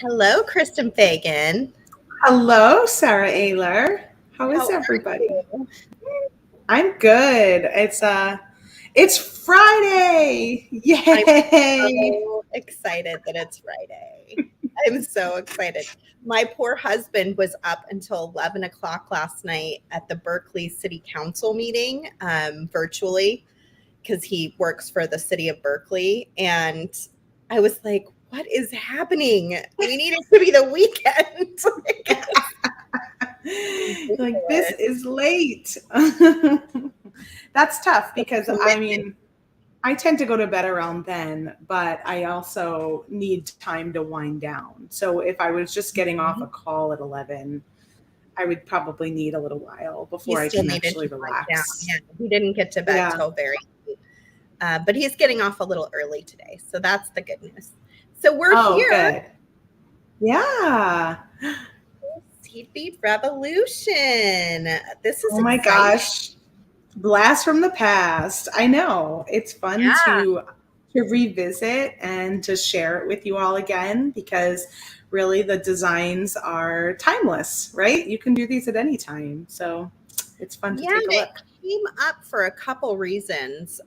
Hello, Kristen Fagan. Hello, Sara Oehler. How is How are everybody? you? I'm good. It's Friday. I'm Yay. so excited that it's Friday. I'm so excited. My poor husband was up until 11 o'clock last night at the Berkeley City Council meeting virtually because he works for the city of Berkeley. And I was like, what is happening? We need it to be the weekend. Like this is late. That's tough because I tend to go to bed around then, but I also need time to wind down. So if I was just getting off a call at 11, I would probably need a little while He before I still can needed actually to wind down. relax. Yeah, he didn't get to bed Yeah. till very late. But he's getting off a little early today. So that's the good news. So we're Oh, here. good. Yeah. Bead Revolution. This is Oh my exciting. gosh. Blast from the past. I know. It's fun Yeah. to revisit and to share it with you all again because really the designs are timeless, right? You can do these at any time. So it's fun to Yeah, take a and it look. came up for a couple reasons.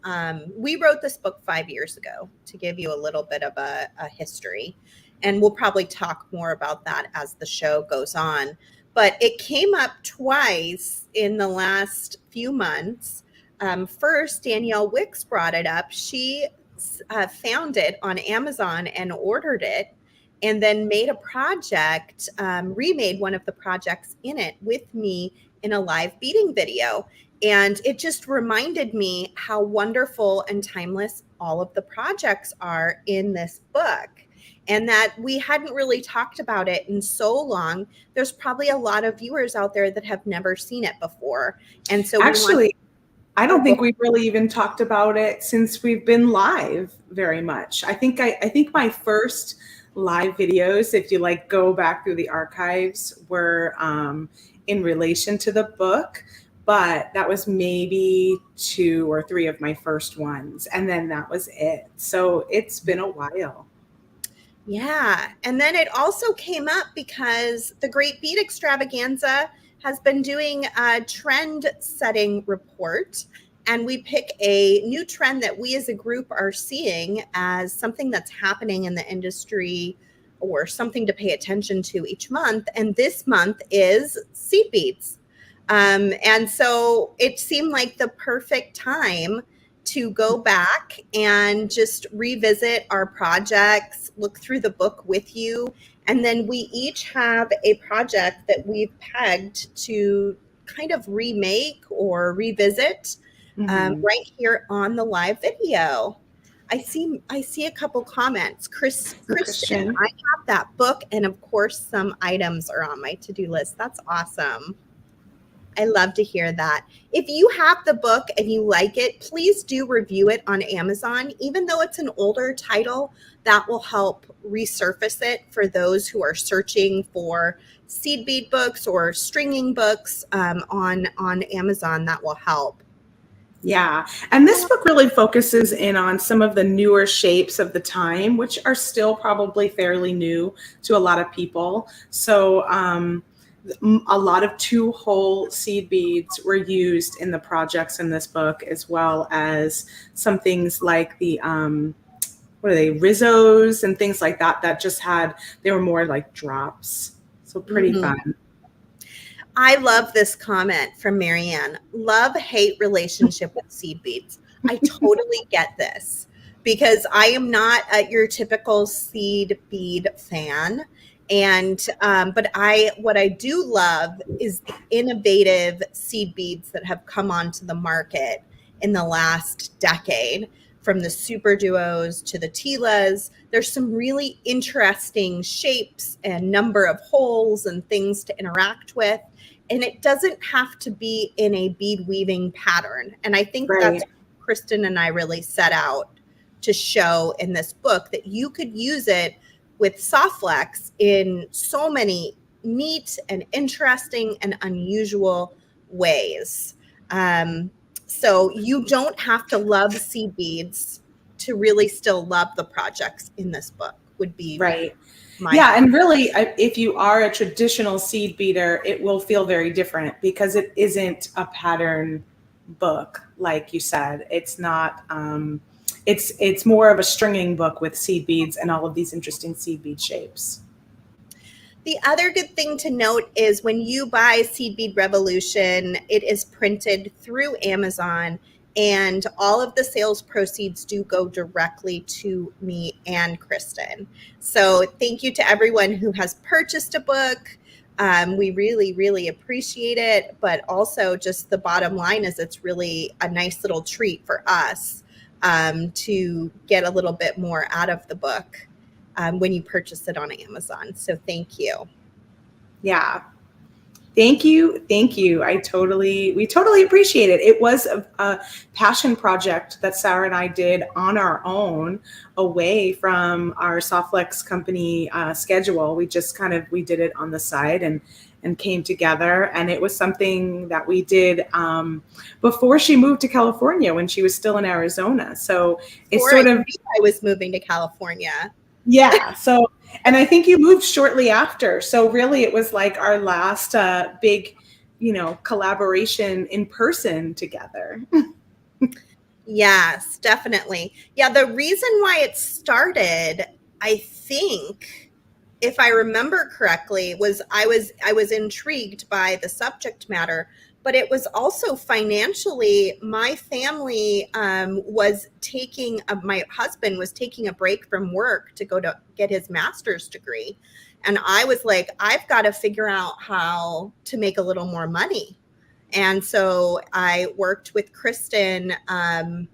We wrote this book 5 years ago to give you a little bit of a history. And we'll probably talk more about that as the show goes on. But it came up twice in the last few months. First, Danielle Wicks brought it up. She found it on Amazon and ordered it and then made a project, remade one of the projects in it with me in a live beading video. And it just reminded me how wonderful and timeless all of the projects are in this book. And that we hadn't really talked about it in so long. There's probably a lot of viewers out there that have never seen it before. And so we want, Actually, I oh, don't think we've really even talked about it since we've been live very much. I think my first live videos, if you like go back through the archives, were in relation to the book, but that was maybe two or three of my first ones, and then that was it. So it's been a while. yeah. And then it also came up because the Great Bead Extravaganza has been doing a trend setting report. And we pick a new trend that we as a group are seeing as something that's happening in the industry or something to pay attention to each month. And this month is seed beads. And so it seemed like the perfect time to go back and just revisit our projects, look through the book with you. And then we each have a project that we've pegged to kind of remake or revisit Mhm. right here on the live video. I see a couple comments. Kristen, Christian. I have that book, and of course, some items are on my to-do list. That's awesome. I love to hear that. If you have the book and you like it, please do review it on Amazon. Even though it's an older title, that will help resurface it for those who are searching for seed bead books or stringing books on Amazon. That will help. Yeah. And this book really focuses in on some of the newer shapes of the time, which are still probably fairly new to a lot of people. So, a lot of two-hole seed beads were used in the projects in this book, as well as some things like the, what are they, Rizzos and things like that, that just had, they were more like drops. So pretty Mhm. fun. I love this comment from Marianne. Love-hate relationship with seed beads. I totally get this because I am not your typical seed bead fan. And but what I do love is the innovative seed beads that have come onto the market in the last decade, from the super duos to the Tilas. There's some really interesting shapes and number of holes and things to interact with, and it doesn't have to be in a bead weaving pattern. And I think that's Right. what Kristen and I really set out to show in this book, that you could use it with soft flex in so many neat and interesting and unusual ways. Um, so you don't have to love seed beads to really still love the projects in this book, would be right. my Yeah, and really, if you are a traditional seed beater, it will feel very different because it isn't a pattern book, like you said. It's not. It's more of a stringing book with seed beads and all of these interesting seed bead shapes. The other good thing to note is when you buy Seed Bead Revolution, it is printed through Amazon, and all of the sales proceeds do go directly to me and Kristen. So thank you to everyone who has purchased a book. We really, really appreciate it. But also, just the bottom line is it's really a nice little treat for us to get a little bit more out of the book when you purchase it on Amazon. So thank you. Yeah. Thank you. Thank you. We totally appreciate it. It was a passion project that Sara and I did on our own away from our Softflex company schedule. We just we did it on the side and came together. And it was something that we did before she moved to California when she was still in Arizona. So it's sort of, I was moving to California. yeah. So, and I think you moved shortly after. So really it was like our last big, collaboration in person together. Yes, definitely. Yeah, the reason why it started, I think, if I remember correctly, was I was intrigued by the subject matter, but it was also financially. My family was taking my husband was taking a break from work to go to get his master's degree, and I was like, I've got to figure out how to make a little more money. And so I worked with Kristen, on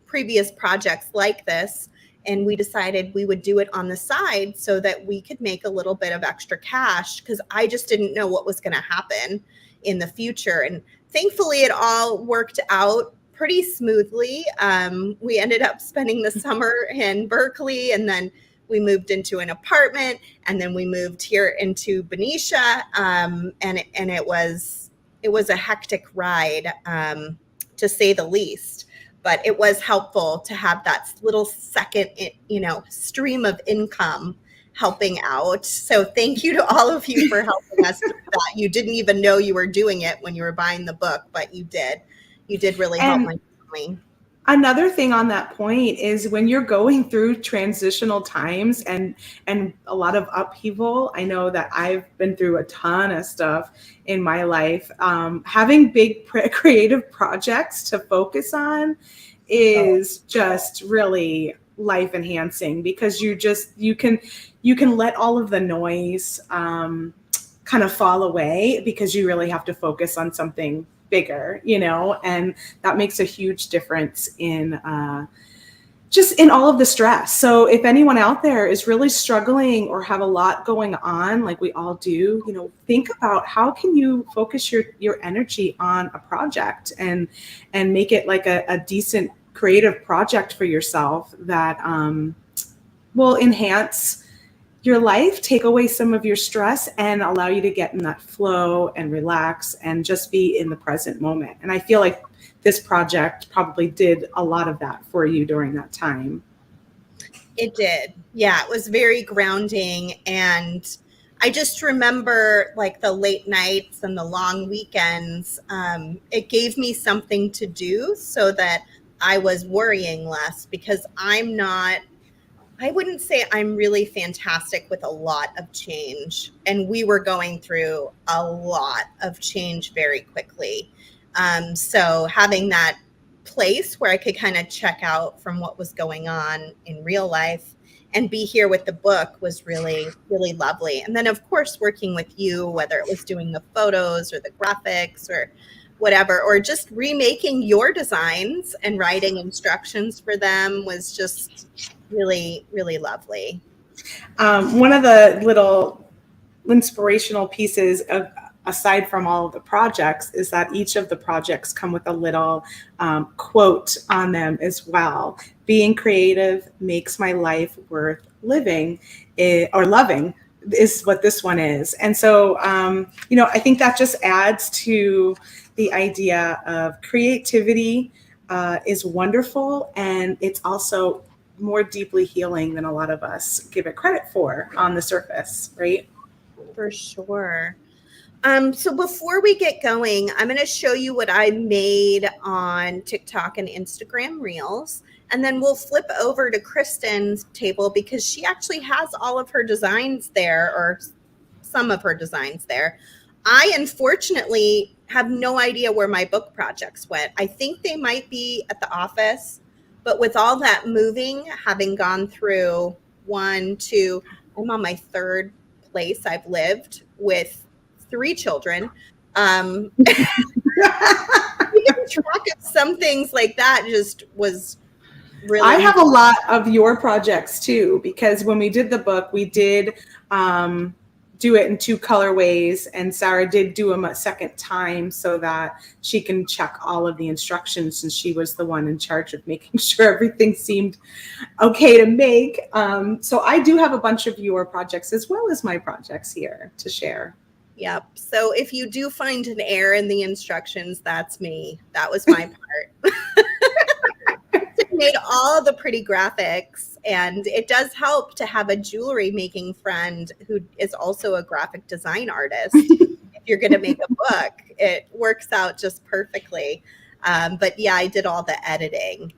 previous projects like this, and we decided we would do it on the side so that we could make a little bit of extra cash, because I just didn't know what was going to happen in the future. And thankfully, it all worked out pretty smoothly. We ended up spending the summer in Berkeley, and then we moved into an apartment, and then we moved here into Benicia, and it was a hectic ride, to say the least. But it was helpful to have that little second, stream of income helping out. So thank you to all of you for helping us with that. You didn't even know you were doing it when you were buying the book, but you did. You did really help my family. Another thing on that point is when you're going through transitional times and a lot of upheaval. I know that I've been through a ton of stuff in my life. Having big creative projects to focus on is just really life enhancing, because you can let all of the noise kind of fall away, because you really have to focus on something bigger, and that makes a huge difference in just in all of the stress. So if anyone out there is really struggling or have a lot going on, like we all do, think about how can you focus your energy on a project and make it like a decent creative project for yourself that will enhance your life, take away some of your stress, and allow you to get in that flow and relax and just be in the present moment. And I feel like this project probably did a lot of that for you during that time. It did. Yeah, it was very grounding. And I just remember like the late nights and the long weekends. It gave me something to do so that I was worrying less, because I wouldn't say I'm really fantastic with a lot of change. And we were going through a lot of change very quickly. So having that place where I could kind of check out from what was going on in real life and be here with the book was really, really lovely. And then, of course, working with you, whether it was doing the photos or the graphics or whatever, or just remaking your designs and writing instructions for them, was just really, really lovely. One of the little inspirational pieces aside from all of the projects is that each of the projects come with a little quote on them as well. Being creative makes my life worth living, or loving, is what this one is. And so, I think that just adds to the idea of creativity is wonderful, and it's also more deeply healing than a lot of us give it credit for on the surface, right? For sure. So before we get going, I'm going to show you what I made on TikTok and Instagram Reels. And then we'll flip over to Kristen's table because she actually has all of her designs there, or some of her designs there. I unfortunately have no idea where my book projects went. I think they might be at the office, but with all that moving, having gone through I'm on my third place I've lived with 3 children. Keeping track of some things like that just was really. I have a lot of your projects too, because when we did the book, we did do it in 2 colorways, and Sara did do them a second time so that she can check all of the instructions, since she was the one in charge of making sure everything seemed okay to make. So I do have a bunch of your projects as well as my projects here to share. Yep. So if you do find an error in the instructions, that's me. That was my part. Made all the pretty graphics, and it does help to have a jewelry making friend who is also a graphic design artist. If you're going to make a book, it works out just perfectly. But yeah, I did all the editing.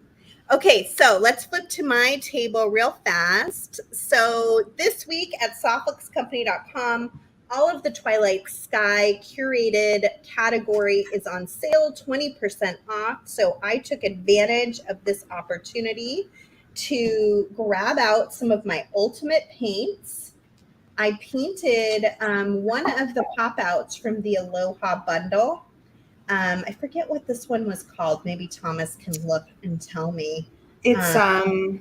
Okay, so let's flip to my table real fast. So this week at softluxcompany.com, all of the Twilight Sky curated category is on sale, 20% off. So I took advantage of this opportunity to grab out some of my ultimate paints. I painted one of the pop-outs from the Aloha bundle. I forget what this one was called. Maybe Thomas can look and tell me. It's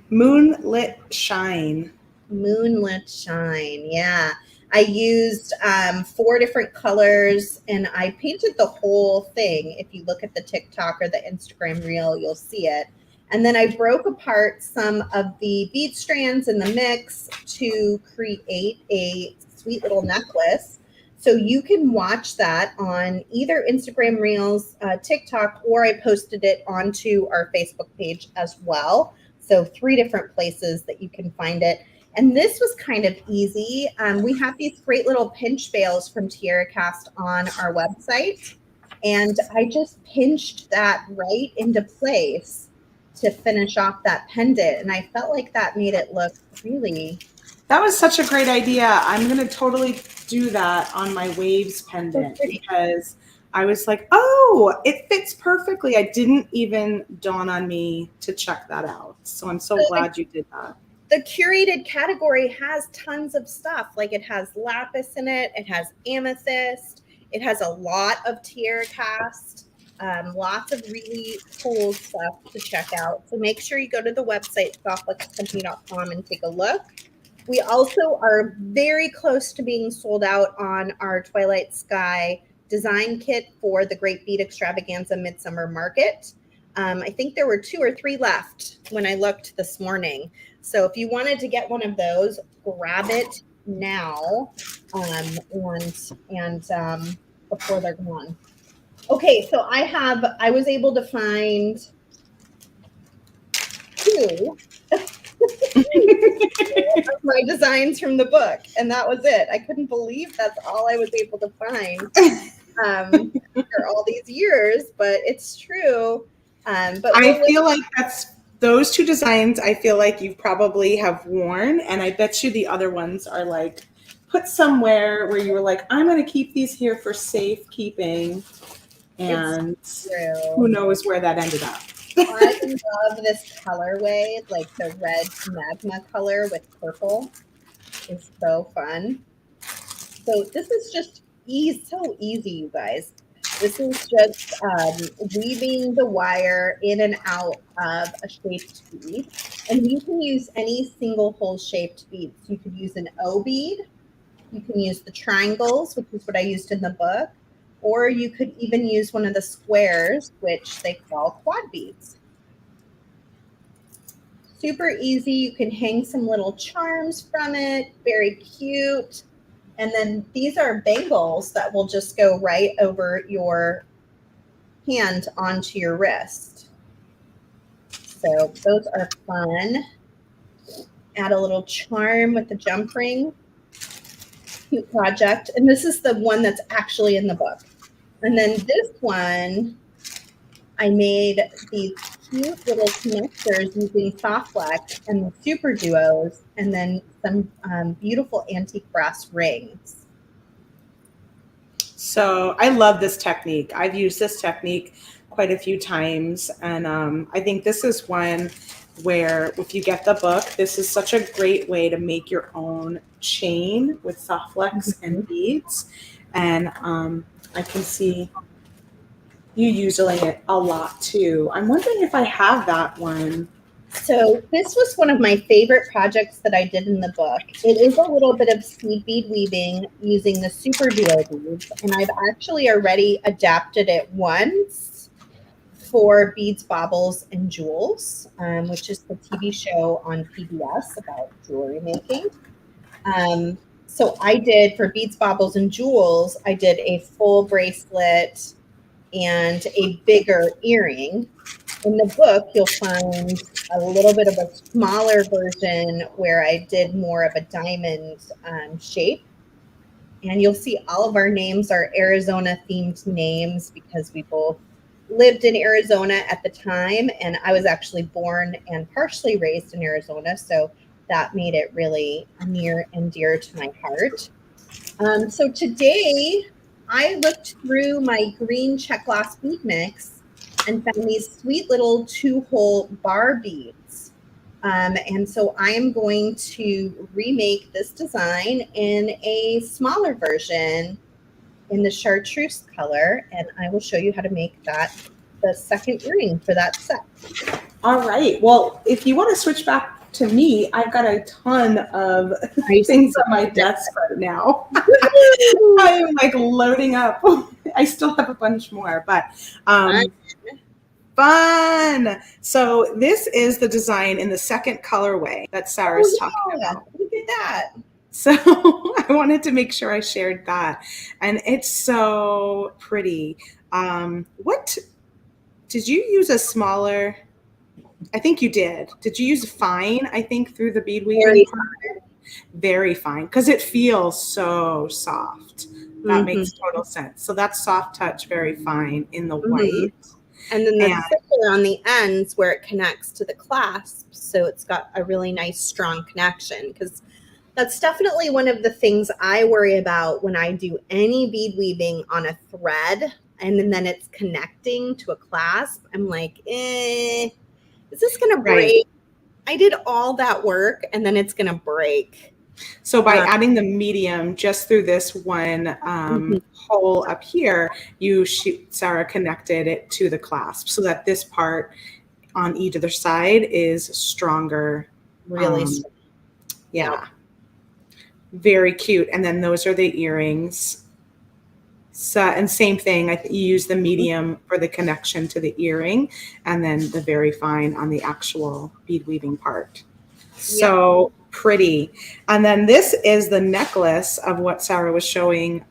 Moonlit Shine. Moonlit Shine, yeah. I used 4 different colors, and I painted the whole thing. If you look at the TikTok or the Instagram reel, you'll see it. And then I broke apart some of the bead strands in the mix to create a sweet little necklace. So you can watch that on either Instagram Reels, TikTok, or I posted it onto our Facebook page as well. So 3 different places that you can find it. And this was kind of easy. We have these great little pinch bails from Tierra Cast on our website. And I just pinched that right into place to finish off that pendant. And I felt like that made it look really... That was such a great idea. I'm going to totally do that on my waves pendant, because I was like, oh, it fits perfectly. I didn't even dawn on me to check that out. So I'm so glad you did that. The curated category has tons of stuff. Like it has lapis in it. It has amethyst. It has a lot of Tierra Cast. Lots of really cool stuff to check out. So make sure you go to the website, softluxcompany.com, and take a look. We also are very close to being sold out on our Twilight Sky design kit for the Great Bead Extravaganza Midsummer Market. I think there were 2 or 3 left when I looked this morning. So if you wanted to get one of those, grab it now and before they're gone. Okay, so I was able to find 2 of my designs from the book, and that was it. I couldn't believe that's all I was able to find after all these years, but it's true. But I feel like those 2 designs I feel like you probably have worn, and I bet you the other ones are like put somewhere where you were like, I'm going to keep these here for safekeeping, and who knows where that ended up. I love this colorway, like the red magma color with purple. It's so fun. So this is just so easy, you guys. This is just weaving the wire in and out of a shaped bead. And you can use any single hole shaped bead. You could use an O bead. You can use the triangles, which is what I used in the book. Or you could even use one of the squares, which they call quad beads. Super easy. You can hang some little charms from it. Very cute. And then these are bangles that will just go right over your hand onto your wrist. So those are fun. add a little charm with the jump ring. Cute project. And this is the one that's actually in the book. And then this one, I made these cute little connectors using soft flex and the super duos, and then some beautiful antique brass rings. So I love this technique. I've used this technique quite a few times. And I think this is one where if you get the book, this is such a great way to make your own chain with soft flex and beads. And I can see you using it a lot too. I'm wondering if I have that one. So this was one of my favorite projects that I did in the book. It is a little bit of seed bead weaving using the super duo beads, and I've actually already adapted it once for Beads, Baubles, and Jewels, which is the TV show on PBS about jewelry making. So I did, for Beads, Baubles, and Jewels, I did a full bracelet and a bigger earring. In the book, you'll find a little bit of a smaller version where I did more of a diamond shape. And you'll see all of our names are Arizona-themed names because we both lived in Arizona at the time. And I was actually born and partially raised in Arizona. So that made it really near and dear to my heart. So today, I looked through my green check gloss bead mix and found these sweet little 2-hole bar beads. And so I am going to remake this design in a smaller version in the chartreuse color, and I will show you how to make that the second earring for that set. All right. Well, if you want to switch back to me, I've got a ton of things on my desk right now. I'm like loading up. I still have a bunch more, but fun. So this is the design in the second colorway that Sara's talking about. Look at that. So I wanted to make sure I shared that. And it's so pretty. What did you use a smaller? I think you did. Did you use fine, I think, through the bead weaving? Very fine, because it feels so soft. That makes total sense. So that's soft touch, very fine in the white. And then the zipper on the ends where it connects to the clasp. So it's got a really nice, strong connection, because that's definitely one of the things I worry about when I do any bead weaving on a thread and then it's connecting to a clasp. I'm like, is this going to break? Right. I did all that work and then it's going to break. So by adding the medium just through this one hole up here, Sara connected it to the clasp so that this part on either side is stronger. Really strong. Yeah. Very cute. And then those are the earrings. So, and same thing, you use the medium for the connection to the earring and then the very fine on the actual bead weaving part. So pretty. And then this is the necklace of what Sara was showing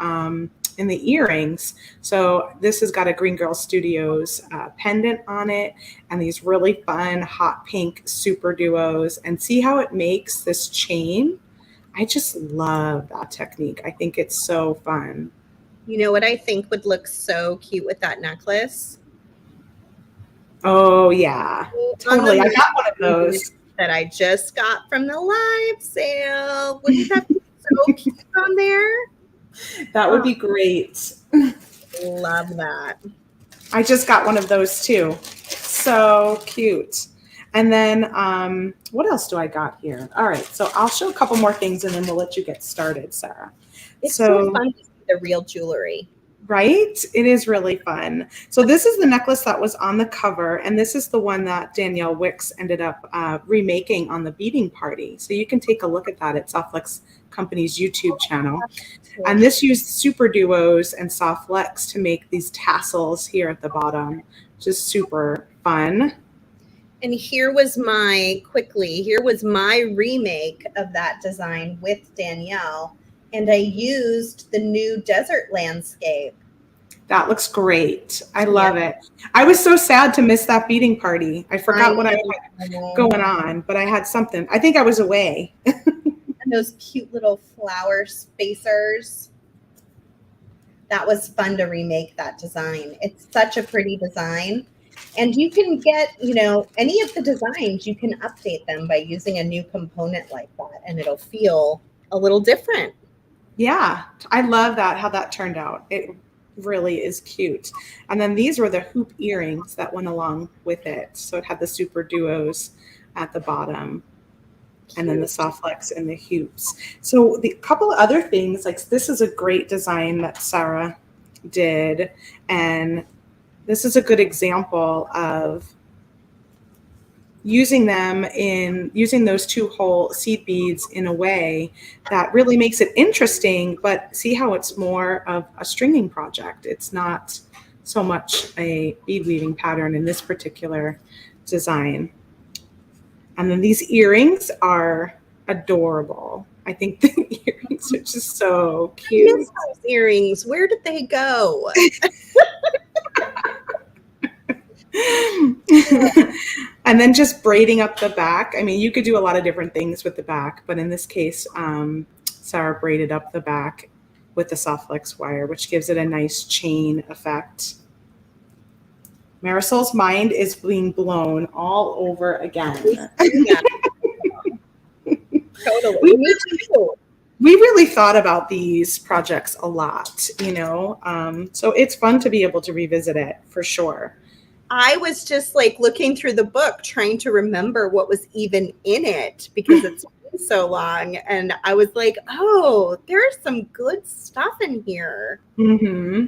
in the earrings. So this has got a Green Girl Studios pendant on it and these really fun hot pink super duos. And see how it makes this chain? I just love that technique. I think it's so fun. You know what I think would look so cute with that necklace? Oh, yeah. Totally. I got one of those. That I just got from the live sale. Wouldn't that be so cute on there? That would be great. Love that. I just got one of those too. So cute. And then what else do I got here? All right. So I'll show a couple more things and then we'll let you get started, Sara. It's so fun to see the real jewelry. Right? It is really fun. So this is the necklace that was on the cover, and this is the one that Danielle Wicks ended up remaking on the beading party. So you can take a look at that at Soft Flex Company's YouTube channel. And this used super duos and soft flex to make these tassels here at the bottom, which is super fun. And here was my remake of that design with Danielle. And I used the new desert landscape. That looks great. I love it. I was so sad to miss that beading party. I forgot what I had going on, but I had something. I think I was away. And those cute little flower spacers. That was fun to remake that design. It's such a pretty design. And you can get, any of the designs, you can update them by using a new component like that, and it'll feel a little different. Yeah, I love that, how that turned out. It really is cute. And then these were the hoop earrings that went along with it. So it had the super duos at the bottom. And then the soft flex and the hoops. So the couple of other things, like this is a great design that Sara did. And this is a good example of using those 2-hole seed beads in a way that really makes it interesting, but see how it's more of a stringing project. It's not so much a bead weaving pattern in this particular design. And then these earrings are adorable. I think the earrings are just so cute. I miss those earrings. Where did they go? And then just braiding up the back. I mean, you could do a lot of different things with the back, but in this case, Sara braided up the back with the soft flex wire, which gives it a nice chain effect. Marisol's mind is being blown all over again. Totally. Me too. We really thought about these projects a lot, so it's fun to be able to revisit it for sure. I was just like looking through the book, trying to remember what was even in it because it's been so long. And I was like, oh, there's some good stuff in here. Mm-hmm.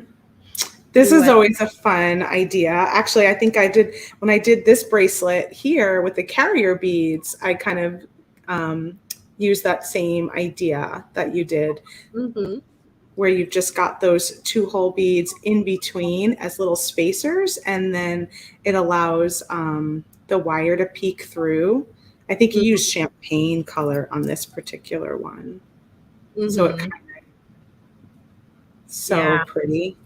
This is always a fun idea. Actually, I think when I did this bracelet here with the carrier beads, I kind of used that same idea that you did. Mm-hmm. Where you've just got those 2-hole beads in between as little spacers, and then it allows the wire to peek through. I think you used champagne color on this particular one. Mm-hmm. So it pretty.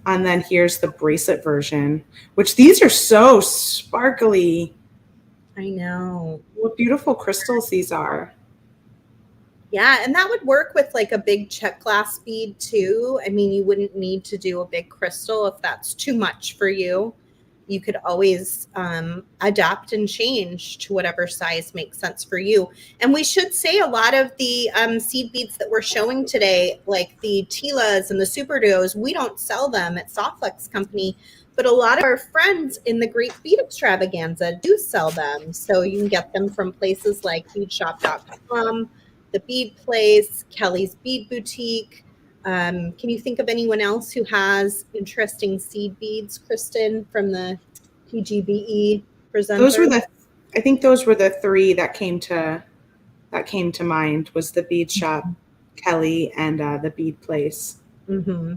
And then here's the bracelet version, which these are so sparkly. I know. What beautiful crystals these are. Yeah, and that would work with like a big check glass bead too. I mean, you wouldn't need to do a big crystal if that's too much for you. You could always adapt and change to whatever size makes sense for you. And we should say a lot of the seed beads that we're showing today, like the Tilas and the Super Duos, we don't sell them at Softflex Company, but a lot of our friends in the Great Bead Extravaganza do sell them. So you can get them from places like beadshop.com, The Bead Place, Kelly's Bead Boutique. Can you think of anyone else who has interesting seed beads, Kristen, from the TGBE presenters? I think those were the 3 that came to mind. Was the Bead Shop, Kelly, and the Bead Place. Mm-hmm.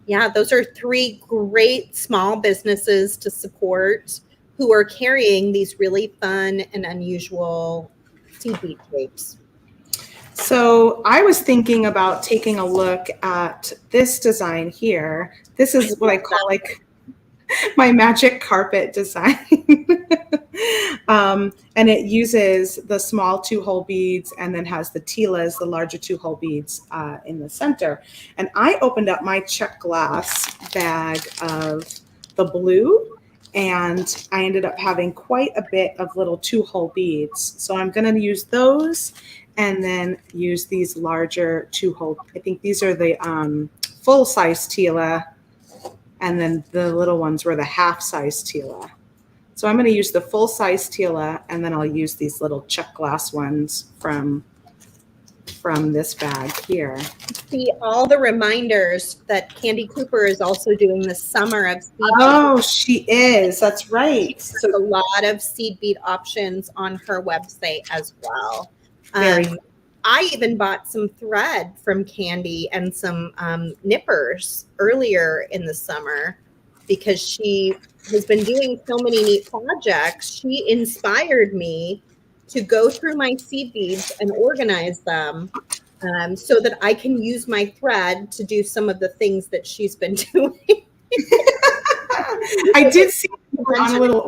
Yeah, those are 3 great small businesses to support who are carrying these really fun and unusual seed bead shapes. So I was thinking about taking a look at this design here. This is what I call like my magic carpet design. And it uses the small 2-hole beads and then has the Tilas, the larger 2-hole beads in the center. And I opened up my check glass bag of the blue, and I ended up having quite a bit of little 2-hole beads. So I'm going to use those and then use these larger 2-hole. I think these are the full-size Tila, and then the little ones were the half-size Tila. So I'm going to use the full-size Tila, and then I'll use these little check glass ones from this bag here. See all the reminders that Candy Cooper is also doing the summer of seed bead. Oh, she is. That's right. So a lot of seed bead options on her website as well. I even bought some thread from Candy and some nippers earlier in the summer because she has been doing so many neat projects. She inspired me to go through my seed beads and organize them so that I can use my thread to do some of the things that she's been doing. I did see you were on a little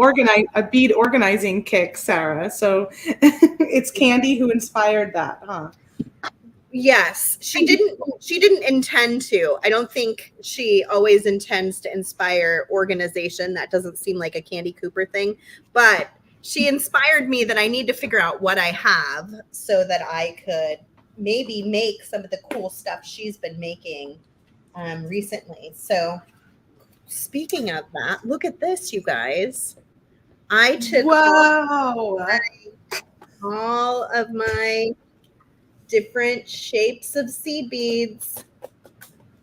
bead organizing kick, Sarah. So it's Candy who inspired that, huh? Yes, she didn't intend to. I don't think she always intends to inspire organization. That doesn't seem like a Candy Cooper thing, but she inspired me that I need to figure out what I have so that I could maybe make some of the cool stuff she's been making recently. So speaking of that, look at this, you guys. I took all of my different shapes of seed beads.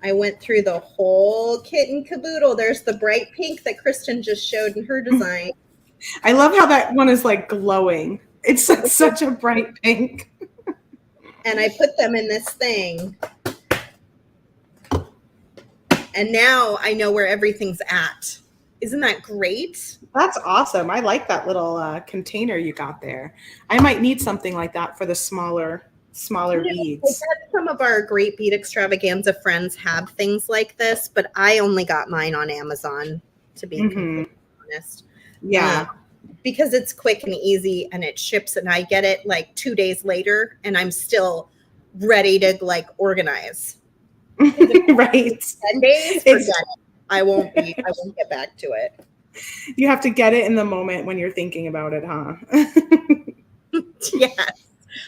I went through the whole kit and caboodle. There's the bright pink that Kristen just showed in her design. I love how that one is like glowing. It's such a bright pink. And I put them in this thing. And now I know where everything's at. Isn't that great? That's awesome. I like that little container you got there. I might need something like that for the smaller beads. Some of our Great Bead Extravaganza friends have things like this, but I only got mine on Amazon, to be completely honest. Yeah. Because it's quick and easy and it ships, and I get it like 2 days later and I'm still ready to like organize. Right. 10 days, forget it. I won't get back to it. You have to get it in the moment when you're thinking about it, huh? Yes.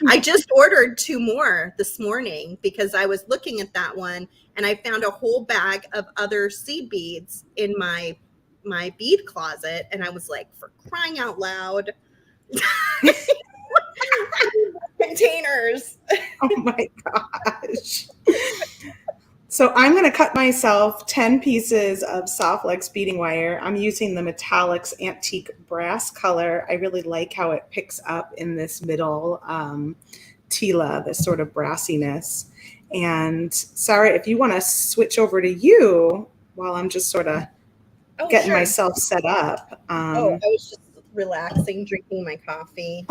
I just ordered 2 more this morning because I was looking at that one and I found a whole bag of other seed beads in my bead closet, and I was like, for crying out loud. Containers. Oh my gosh. So I'm going to cut myself 10 pieces of soft flex beading wire. I'm using the Metallics Antique Brass color. I really like how it picks up in this middle tila, this sort of brassiness. And Sarah, if you want to switch over to you while I'm just sort of getting myself set up. I was just relaxing, drinking my coffee.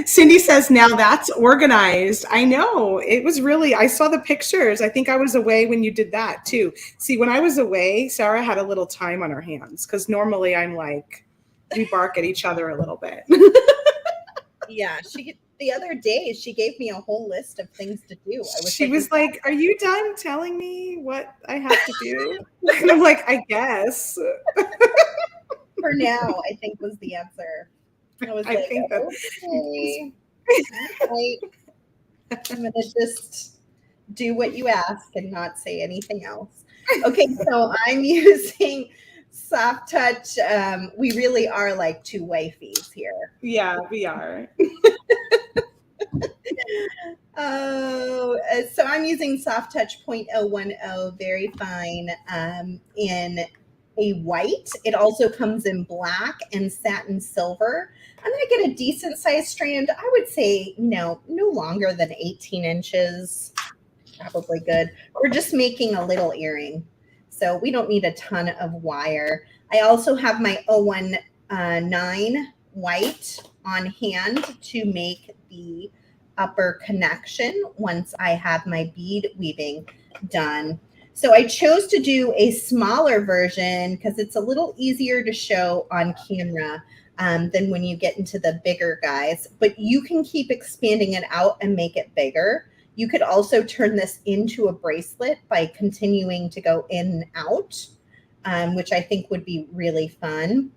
Cindy says, now that's organized. I know. It was really, I saw the pictures. I think I was away when you did that too. See, when I was away, Sarah had a little time on her hands because normally I'm like, we bark at each other a little bit. Yeah, the other day she gave me a whole list of things to do. She was like, are you done telling me what I have to do? And I'm like, I guess. For now, I think was the answer. I was like, okay. I'm going to just do what you ask and not say anything else. Okay, so I'm using Soft Touch. We really are like 2 wifeys here. Yeah, we are. So I'm using Soft Touch 0.010, very fine, in a white. It also comes in black and satin silver. I'm going to get a decent sized strand. I would say, no longer than 18 inches. Probably good. We're just making a little earring, so we don't need a ton of wire. I also have my 019 white on hand to make the upper connection once I have my bead weaving done. So I chose to do a smaller version because it's a little easier to show on camera than when you get into the bigger guys, but you can keep expanding it out and make it bigger. You could also turn this into a bracelet by continuing to go in and out, which I think would be really fun.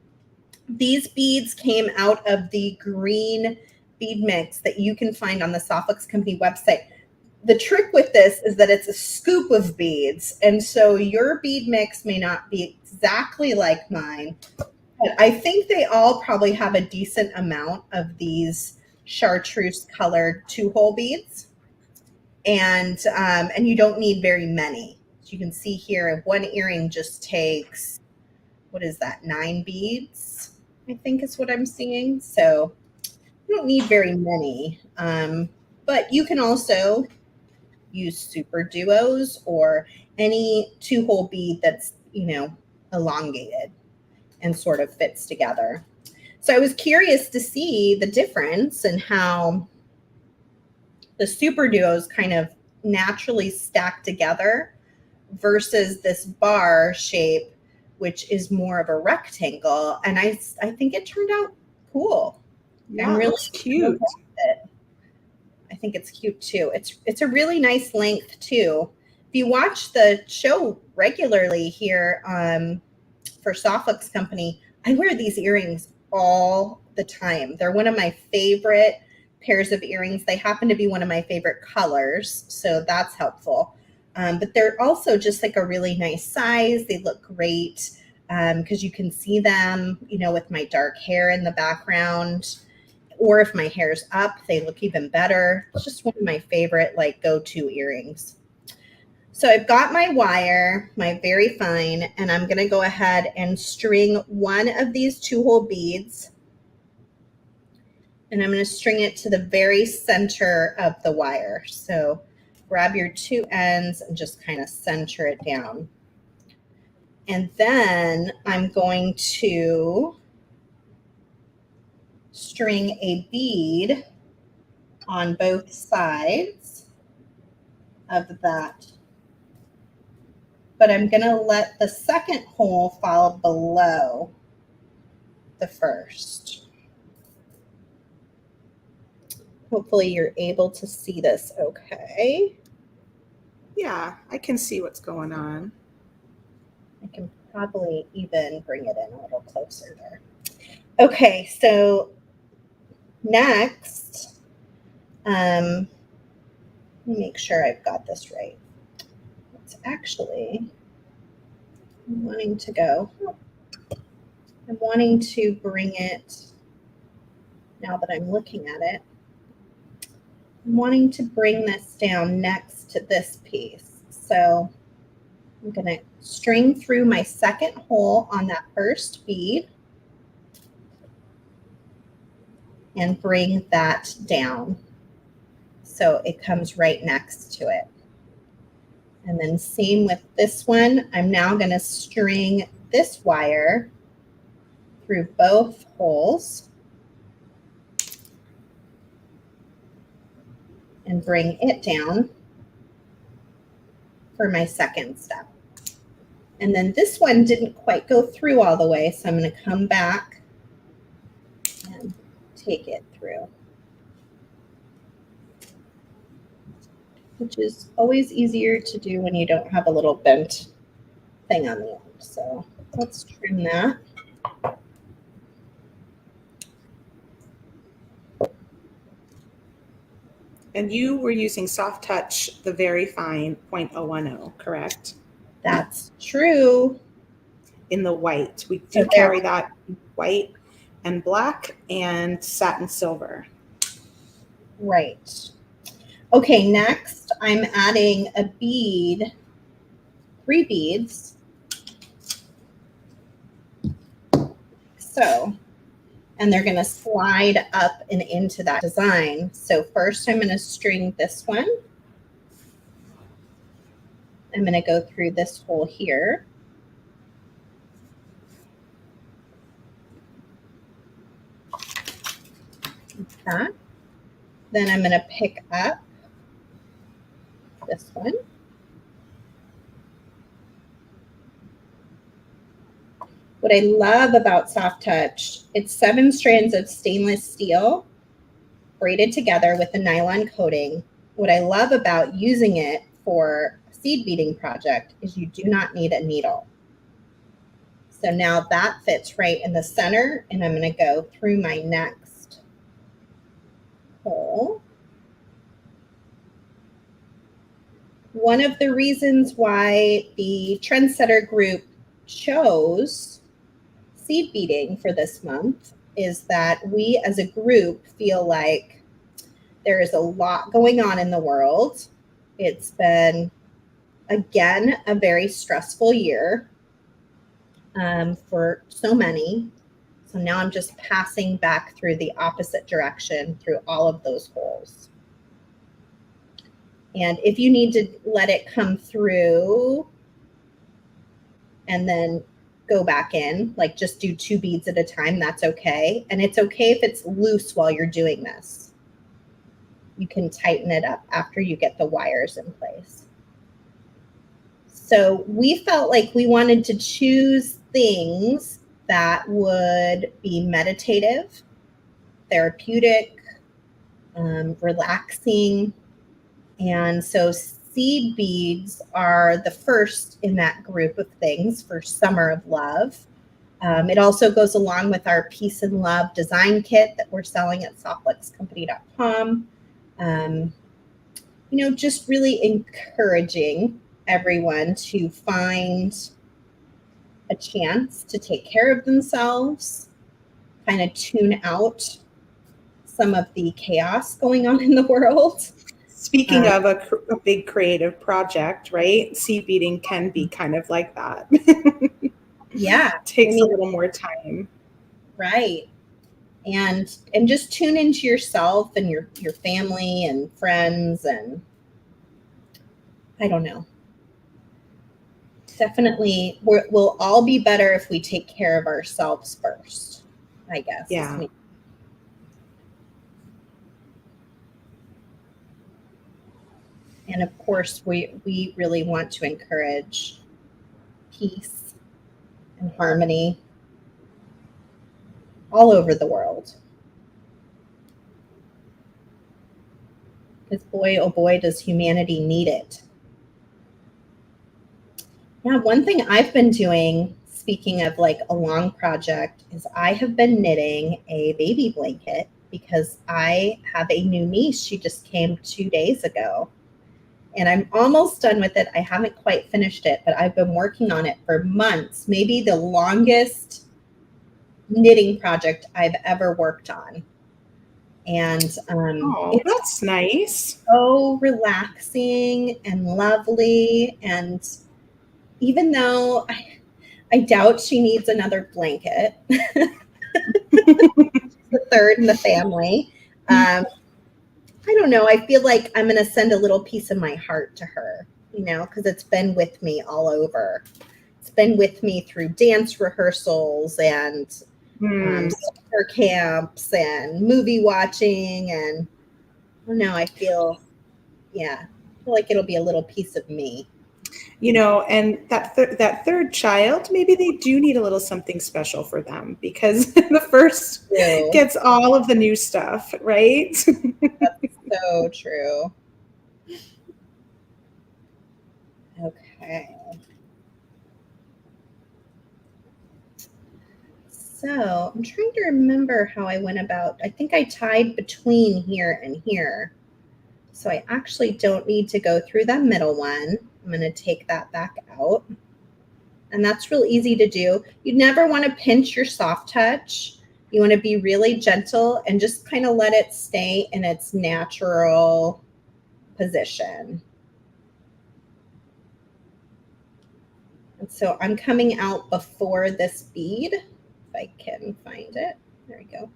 These beads came out of the green bead mix that you can find on the Softflex Company website. The trick with this is that it's a scoop of beads, and so your bead mix may not be exactly like mine, but I think they all probably have a decent amount of these chartreuse colored 2-hole beads, and you don't need very many. So you can see here, one earring just takes, what is that, 9 beads, I think is what I'm seeing. So you don't need very many, but you can also use super duos or any 2-hole bead that's, elongated and sort of fits together. So I was curious to see the difference and how the super duos kind of naturally stack together versus this bar shape, which is more of a rectangle. And I think it turned out cool. Yeah, it looks cute. I think it's cute too. It's a really nice length too. If you watch the show regularly here for Softfox Company, I wear these earrings all the time. They're one of my favorite pairs of earrings. They happen to be one of my favorite colors, so that's helpful. But they're also just like a really nice size. They look great because you can see them, you know, with my dark hair in the background. Or if my hair's up, they look even better. It's just one of my favorite like go-to earrings. So I've got my wire, my very fine, and I'm going to go ahead and string one of these 2-hole beads. And I'm going to string it to the very center of the wire. So grab your 2 ends and just kind of center it down. And then I'm going to string a bead on both sides of that. But I'm going to let the second hole fall below the first. Hopefully you're able to see this okay. Yeah, I can see what's going on. I can probably even bring it in a little closer there. Okay, so next, let me make sure I've got this right. It's actually, I'm wanting to bring it, now that I'm looking at it, I'm wanting to bring this down next to this piece. So I'm going to string through my second hole on that first bead and bring that down so it comes right next to it. And then same with this one. I'm now going to string this wire through both holes and bring it down for my second step. And then this one didn't quite go through all the way, so I'm going to come back and take it through, which is always easier to do when you don't have a little bent thing on the end. So let's trim that. And you were using Soft Touch, the very fine 0.010, correct? That's true. In the white. We do carry that in white and black and satin silver. Right. Okay, next I'm adding a bead, 3 beads. So, and they're going to slide up and into that design. So first I'm going to string this one. I'm going to go through this hole here. Like that. Then I'm going to pick up this one. What I love about Soft Touch, it's 7 strands of stainless steel braided together with a nylon coating. What I love about using it for a seed beading project is you do not need a needle. So now that fits right in the center, and I'm going to go through my next hole. One of the reasons why the Trendsetter group chose seed beading for this month is that we as a group feel like there is a lot going on in the world. It's been, again, a very stressful year for so many. So now I'm just passing back through the opposite direction through all of those holes. And if you need to let it come through and then go back in, like just do 2 beads at a time. That's okay. And it's okay if it's loose while you're doing this. You can tighten it up after you get the wires in place. So we felt like we wanted to choose things that would be meditative, therapeutic, relaxing. And so seed beads are the first in that group of things for Summer of Love. It also goes along with our Peace and Love design kit that we're selling at softluxcompany.com. Just really encouraging everyone to find a chance to take care of themselves, kind of tune out some of the chaos going on in the world. Speaking of a big creative project, right? Seed beading can be kind of like that. Yeah. Takes a little more time. Right. And just tune into yourself and your family and friends, and I don't know. Definitely, we'll all be better if we take care of ourselves first, I guess. Yeah. And of course, we really want to encourage peace and harmony all over the world. Because boy, oh boy, does humanity need it. Yeah, one thing I've been doing, speaking of like a long project, is I have been knitting a baby blanket because I have a new niece. She just came 2 days ago. And I'm almost done with it. I haven't quite finished it, but I've been working on it for months, maybe the longest knitting project I've ever worked on. And it's that's nice. So relaxing and lovely. And even though I doubt she needs another blanket, the third in the family, I don't know. I feel like I'm going to send a little piece of my heart to her, because it's been with me all over. It's been with me through dance rehearsals and summer camps and movie watching. And I don't know. I feel like it'll be a little piece of me. And that third child, maybe they do need a little something special for them because the first gets all of the new stuff, right? That's so true. Okay. So I'm trying to remember how I went about. I think I tied between here and here. So I actually don't need to go through that middle one. I'm going to take that back out. And that's real easy to do. You never want to pinch your soft touch. You want to be really gentle and just kind of let it stay in its natural position. And so I'm coming out before this bead, if I can find it. There we go.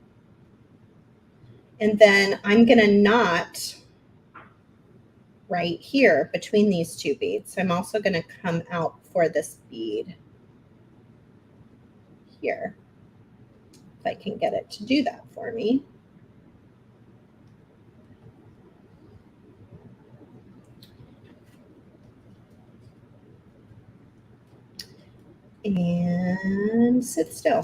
And then I'm going to knot right here between these 2 beads. So I'm also going to come out for this bead here, if I can get it to do that for me. And sit still.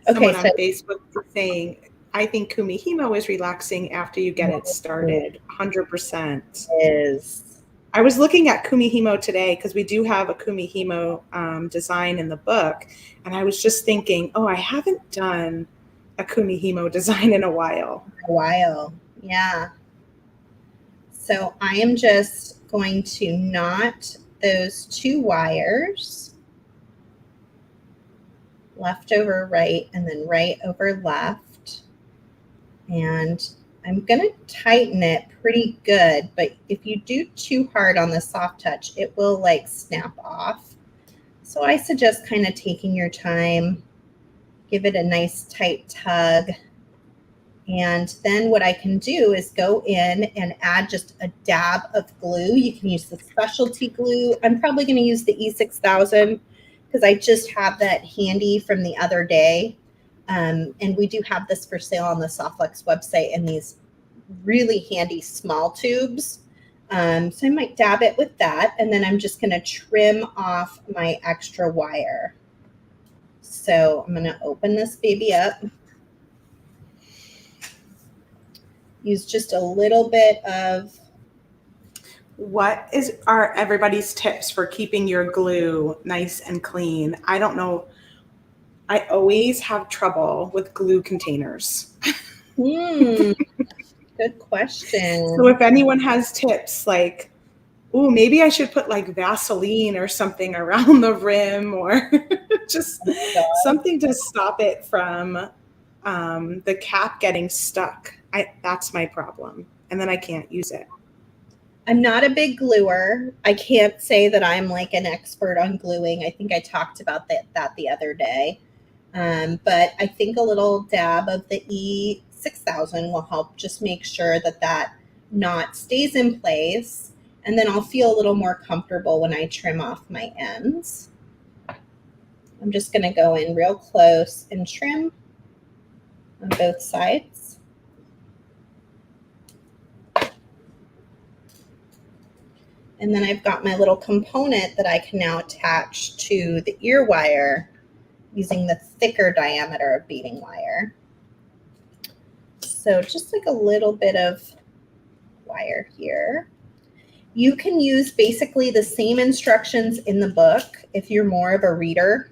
Someone on Facebook is saying, I think kumihimo is relaxing after you get it started. 100%. Is. I was looking at kumihimo today because we do have a kumihimo design in the book. And I was just thinking, I haven't done a kumihimo design in a while. Yeah. So I am just going to knot those 2 wires, left over right, and then right over left. And I'm going to tighten it pretty good, but if you do too hard on the soft touch, it will like snap off. So I suggest kind of taking your time, give it a nice tight tug. And then what I can do is go in and add just a dab of glue. You can use the specialty glue. I'm probably going to use the E6000 because I just have that handy from the other day. And we do have this for sale on the Softflex website in these really handy small tubes. So I might dab it with that, and then I'm just going to trim off my extra wire. So I'm going to open this baby up. Use just a little bit of. What are everybody's tips for keeping your glue nice and clean? I don't know. I always have trouble with glue containers. Good question. So if anyone has tips, like, oh, maybe I should put like Vaseline or something around the rim, or just something to stop it from the cap getting stuck. That's my problem. And then I can't use it. I'm not a big gluer. I can't say that I'm like an expert on gluing. I think I talked about that the other day. But I think a little dab of the E6000 will help just make sure that knot stays in place. And then I'll feel a little more comfortable when I trim off my ends. I'm just going to go in real close and trim on both sides. And then I've got my little component that I can now attach to the ear wire using the thicker diameter of beading wire. So just like a little bit of wire here. You can use basically the same instructions in the book if you're more of a reader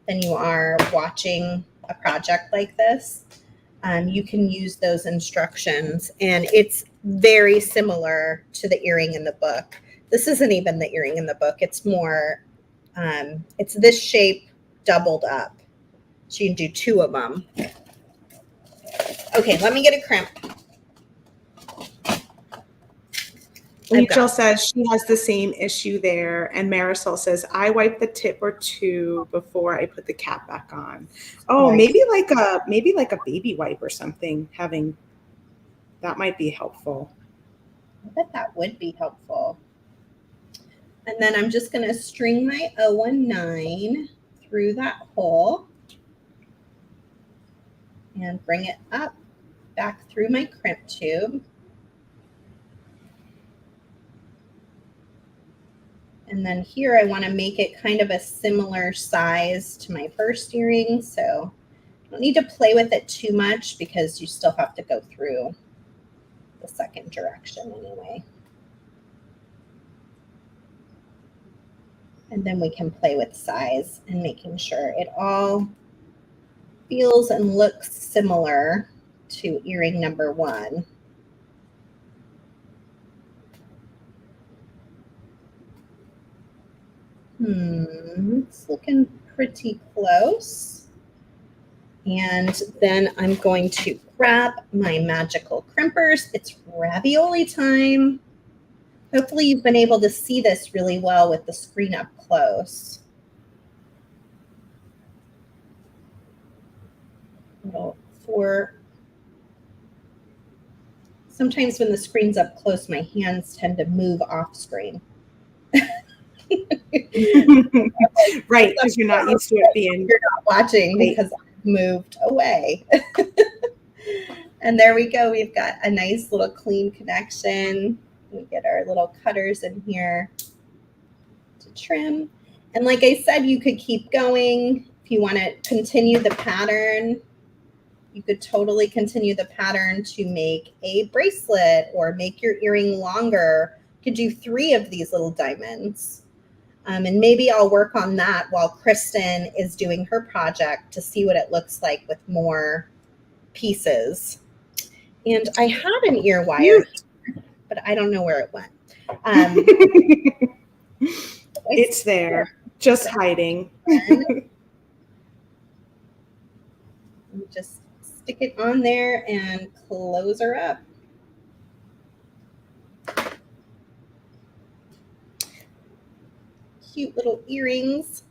than you are watching a project like this. You can use those instructions, and it's very similar to the earring in the book. This isn't even the earring in the book. It's more, it's this shape doubled up. So you can do two of them. Okay, let me get a crimp. Rachel says she has the same issue there, and Marisol says I wipe the tip or two before I put the cap back on. Oh, nice. maybe like a baby wipe or something. That might be helpful. I bet that would be helpful. And then I'm just going to string my 019 through that hole and bring it up back through my crimp tube. And then here I want to make it kind of a similar size to my first earring. So you don't need to play with it too much because you still have to go through the second direction anyway. And then we can play with size and making sure it all feels and looks similar to earring number 1. It's looking pretty close. And then I'm going to grab my magical crimpers. It's ravioli time. Hopefully you've been able to see this really well with the screen up close. Sometimes when the screen's up close, my hands tend to move off screen. Right, because you're not used to it being. You're not watching because I've moved away. And there we go. We've got a nice little clean connection. We get our little cutters in here to trim. And like I said, you could keep going. If you want to continue the pattern, you could totally continue the pattern to make a bracelet or make your earring longer. You could do 3 of these little diamonds. And maybe I'll work on that while Kristen is doing her project to see what it looks like with more pieces. And I have an ear wire here, but I don't know where it went. It's there, just hiding. Just stick it on there and close her up. Cute little earrings.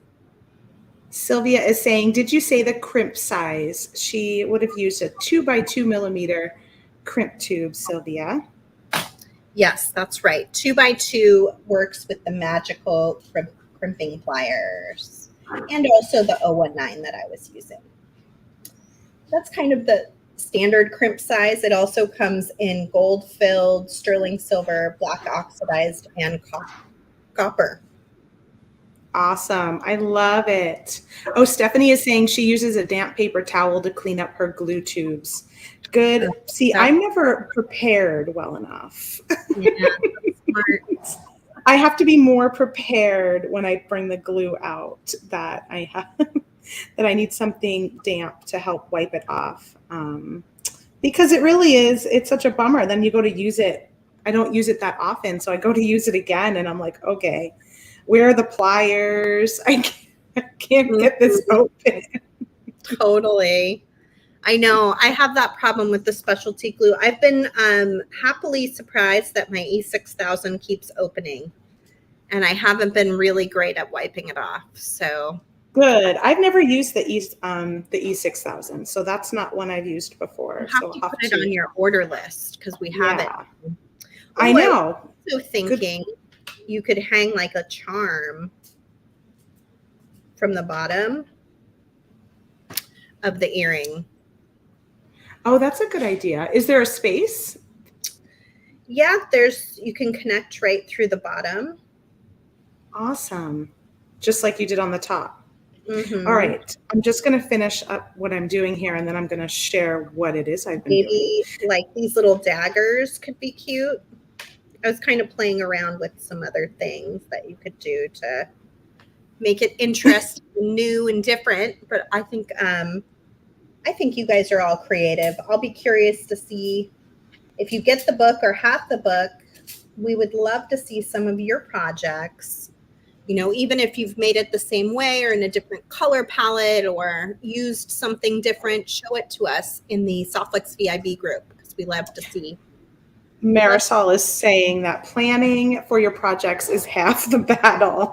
Sylvia is saying, did you say the crimp size? She would have used a 2x2 millimeter crimp tube, Sylvia. Yes, that's right. 2x2 works with the magical crimping pliers. and also the 019 that I was using. That's kind of the standard crimp size. It also comes in gold filled, sterling silver, black oxidized, and copper. Awesome. I love it. Oh, Stephanie is saying she uses a damp paper towel to clean up her glue tubes. Good. See, That's, I'm never prepared well enough. yeah, that's smart. I have to be more prepared when I bring the glue out that I have that I need something damp to help wipe it off. Because it really is, it's such a bummer. Then you go to use it. I don't use it that often. So I go to use it again and I'm like, okay, where are the pliers? I can't get this open. Totally. I know. I have that problem with the specialty glue. I've been happily surprised that my E6000 keeps opening, and I haven't been really great at wiping it off. So Good. I've never used the E6000, so that's not one I've used before. you have So to I'll put it on your order list because we have it. I Oh, I know. was also thinking you could hang like a charm from the bottom of the earring. Oh, that's a good idea. Is there a space? Yeah, you can connect right through the bottom. Awesome. Just like you did on the top. Mm-hmm. All right. I'm just going to finish up what I'm doing here, and then I'm going to share what it is I've been doing. Maybe like these little daggers could be cute. I was kind of playing around with some other things that you could do to make it interesting, new and different. But I think you guys are all creative. I'll be curious to see if you get the book or half the book. We would love to see some of your projects. You know, even if you've made it the same way or in a different color palette or used something different, show it to us in the Softflex VIB group because we love to see. Marisol is saying that planning for your projects is half the battle.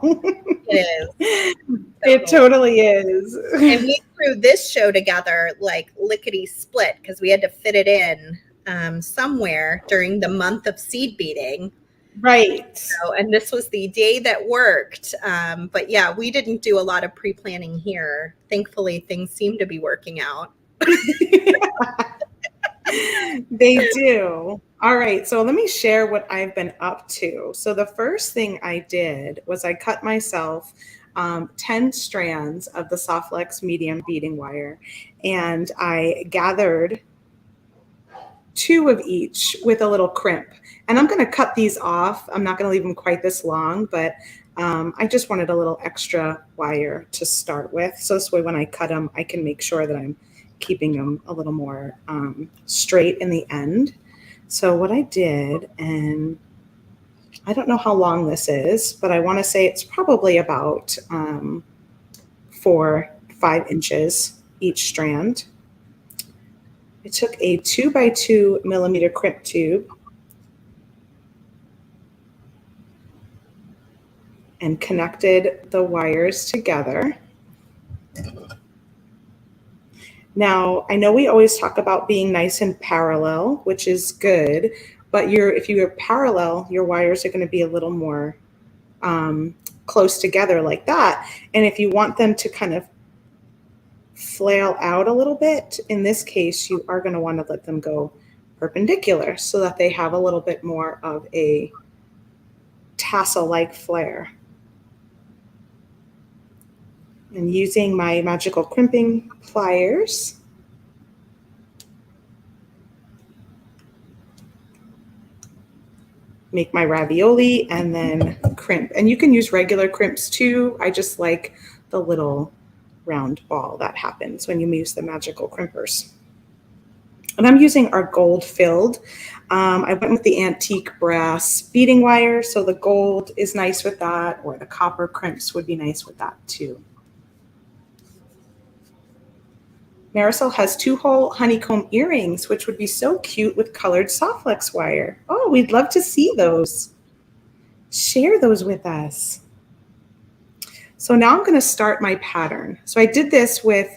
It is. It totally is. And we threw this show together like lickety split because we had to fit it in somewhere during the month of seed beading. Right. So, and this was the day that worked. But yeah, we didn't do a lot of pre-planning here. Thankfully, things seem to be working out. They do. All right. So let me share what I've been up to. So the first thing I did was I cut myself 10 strands of the Softflex medium beading wire, and I gathered 2 of each with a little crimp. And I'm going to cut these off. I'm not going to leave them quite this long, but I just wanted a little extra wire to start with. So this way, when I cut them, I can make sure that I'm keeping them a little more straight in the end. So what I did, and I don't know how long this is, but I want to say it's probably about 4-5 inches each strand. I took a 2x2 millimeter crimp tube and connected the wires together. Now, I know we always talk about being nice and parallel, which is good, but if you're parallel, your wires are going to be a little more close together like that. And if you want them to kind of flail out a little bit, in this case, you are going to want to let them go perpendicular so that they have a little bit more of a tassel-like flare. And using my magical crimping pliers, make my ravioli and then crimp. And you can use regular crimps too. I just like the little round ball that happens when you use the magical crimpers. And I'm using our gold filled. I went with the antique brass beading wire, so the gold is nice with that, or the copper crimps would be nice with that too. Marisol has 2-hole honeycomb earrings, which would be so cute with colored Softflex wire. Oh, we'd love to see those. Share those with us. So now I'm going to start my pattern. So I did this with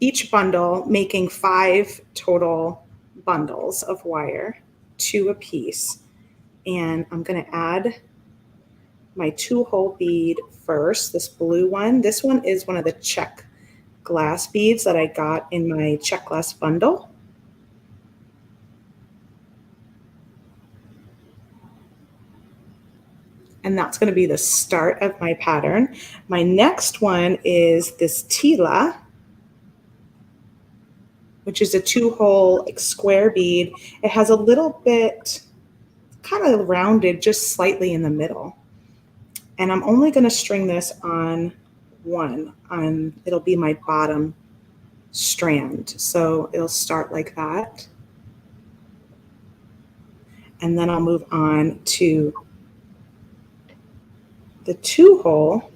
each bundle, making 5 total bundles of wire, 2 a piece. And I'm going to add my 2-hole bead first, this blue one. This one is one of the check glass beads that I got in my check glass bundle. And that's going to be the start of my pattern. My next one is this tila, which is a 2-hole square bead. It has a little bit kind of rounded just slightly in the middle. And I'm only going to string this on one, it'll be my bottom strand. So it'll start like that. And then I'll move on to the 2-hole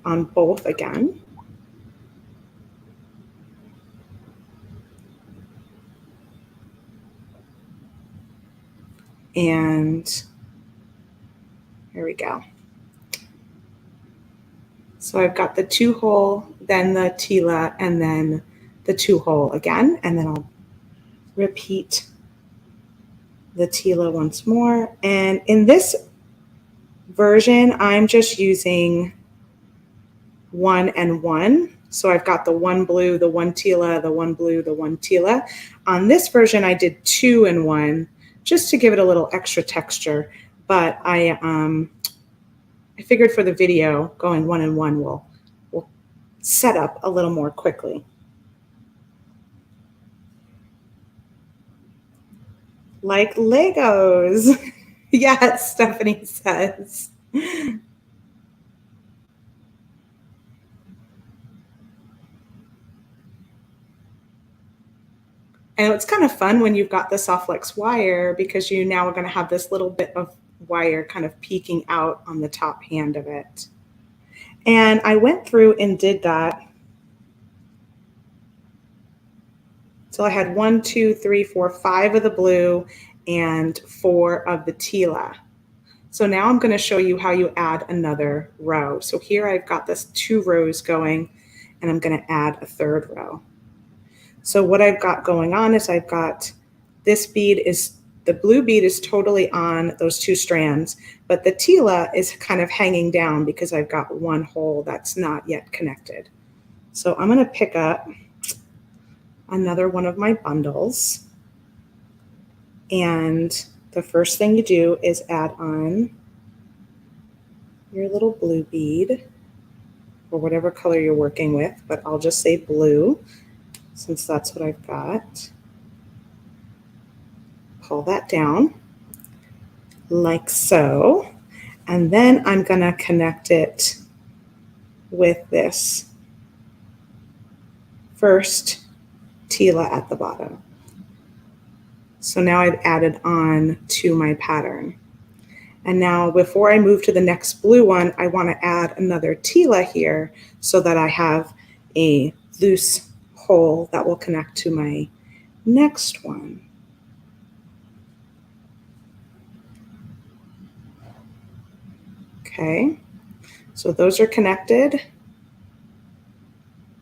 on both again. And here we go. So I've got the 2-hole, then the tila, and then the 2-hole again. And then I'll repeat the tila once more. And in this version, I'm just using 1 and 1. So I've got the 1 blue, the 1 tila, the 1 blue, the 1 tila. On this version, I did 2 and 1 just to give it a little extra texture. But I figured for the video, going 1 and 1 will set up a little more quickly. Like Legos. Yes, Stephanie says. And it's kind of fun when you've got the soft flex wire, because you now are going to have this little bit of wire kind of peeking out on the top hand of it. And I went through and did that. So I had 1, 2, 3, 4, 5 of the blue and 4 of the tila. So now I'm going to show you how you add another row. So here I've got this 2 rows going, and I'm going to add a 3rd row. So what I've got going on is I've got this bead is, the blue bead is totally on those 2 strands, but the tila is kind of hanging down because I've got 1 hole that's not yet connected. So I'm going to pick up another one of my bundles. And the first thing you do is add on your little blue bead, or whatever color you're working with, but I'll just say blue since that's what I've got. Pull that down like so. And then I'm going to connect it with this first tila at the bottom. So now I've added on to my pattern. And now before I move to the next blue one, I want to add another tila here so that I have a loose hole that will connect to my next one. Okay, so those are connected.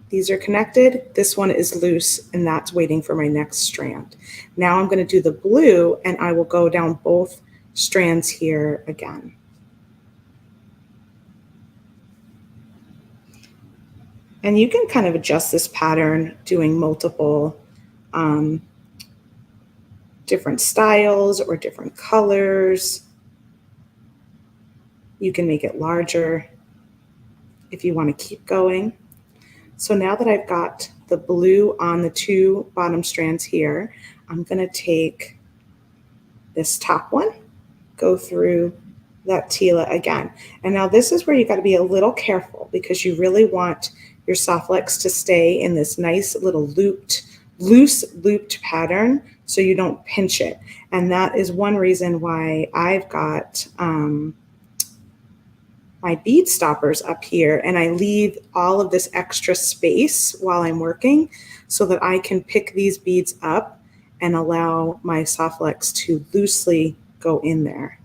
These are connected. This one is loose, and that's waiting for my next strand. Now I'm going to do the blue, and I will go down both strands here again. And you can kind of adjust this pattern doing multiple different styles or different colors. You can make it larger if you want to keep going. So now that I've got the blue on the 2 bottom strands here, I'm going to take this top one, go through that tila again. And now this is where you got to be a little careful, because you really want your soft flex to stay in this nice little loose looped pattern so you don't pinch it. And that is one reason why I've got my bead stoppers up here, and I leave all of this extra space while I'm working so that I can pick these beads up and allow my soft flex to loosely go in there.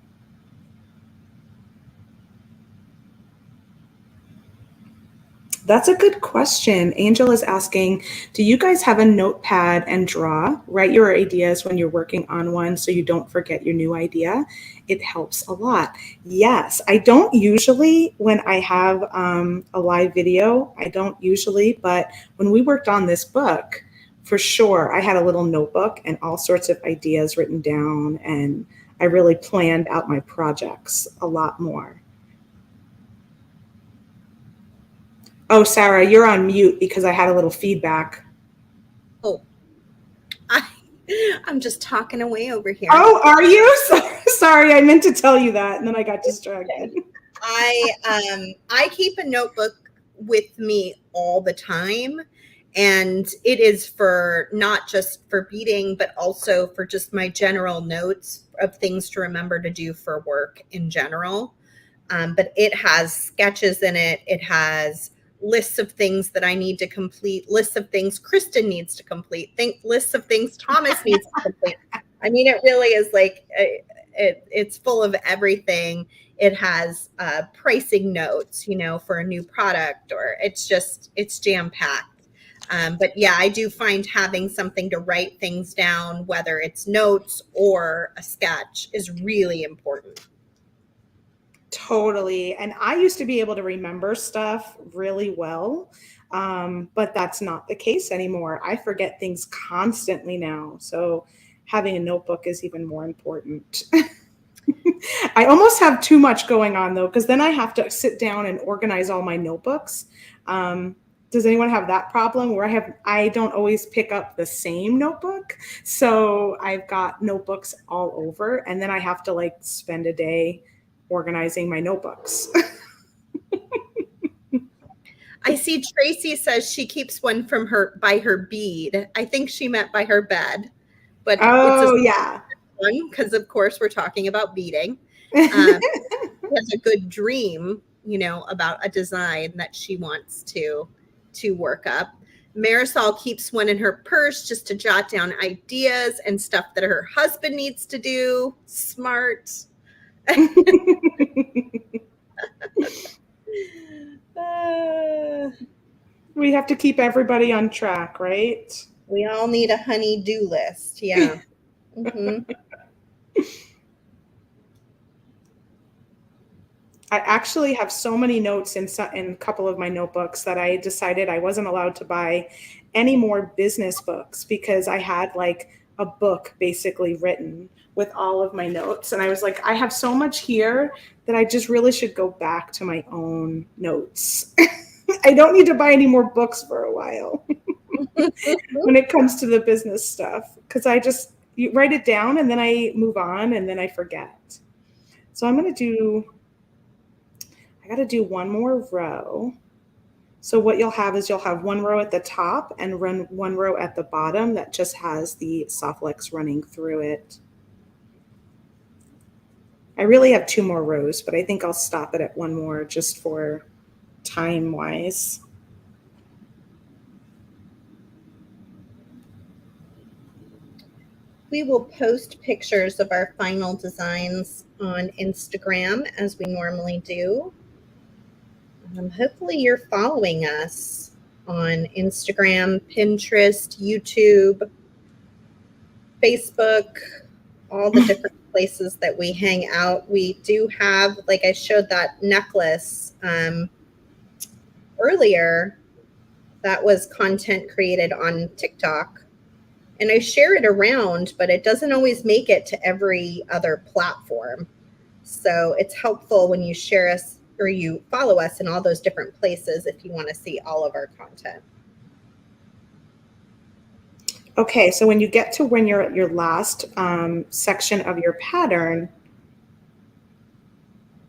That's a good question. Angel is asking, do you guys have a notepad and draw? Write your ideas when you're working on one so you don't forget your new idea. It helps a lot. Yes, I don't usually when I have a live video, I don't usually, but when we worked on this book, for sure, I had a little notebook and all sorts of ideas written down, and I really planned out my projects a lot more. Oh, Sarah, you're on mute because I had a little feedback. Oh, I'm just talking away over here. Oh, are you? Sorry, I meant to tell you that, and then I got distracted. I keep a notebook with me all the time, and it is for not just for beading, but also for just my general notes of things to remember to do for work in general. But it has sketches in it. It has lists of things that I need to complete, lists of things Kristen needs to complete, lists of things Thomas needs to complete. I mean, it really is like it's full of everything. It has pricing notes, for a new product, or it's jam packed. But yeah, I do find having something to write things down, whether it's notes or a sketch, is really important. Totally. And I used to be able to remember stuff really well, but that's not the case anymore. I forget things constantly now. So having a notebook is even more important. I almost have too much going on though, because then I have to sit down and organize all my notebooks. Does anyone have that problem where I don't always pick up the same notebook? So I've got notebooks all over, and then I have to like spend a day organizing my notebooks. I see Tracy says she keeps one by her bead. I think she meant by her bed, but Oh, it's yeah. one because of course we're talking about beading. She has a good dream, about a design that she wants to work up. Marisol keeps one in her purse just to jot down ideas and stuff that her husband needs to do. Smart. We have to keep everybody on track, right? We all need a honey-do list. Yeah. Mm-hmm. I actually have so many notes in a couple of my notebooks that I decided I wasn't allowed to buy any more business books because I had like a book basically written with all of my notes. And I was like, I have so much here that I just really should go back to my own notes. I don't need to buy any more books for a while when it comes to the business stuff, because you write it down and then I move on and then I forget. So I got to do one more row. So what you'll have is you'll have one row at the top and run one row at the bottom that just has the Softlex running through it. I really have two more rows, but I think I'll stop it at one more just for time wise. We will post pictures of our final designs on Instagram as we normally do. Hopefully you're following us on Instagram, Pinterest, YouTube, Facebook, all the different places that we hang out. We do have, like I showed that necklace earlier, that was content created on TikTok. And I share it around, but it doesn't always make it to every other platform. So it's helpful when you share us or you follow us in all those different places if you want to see all of our content. Okay, so when you get to when you're at your last section of your pattern,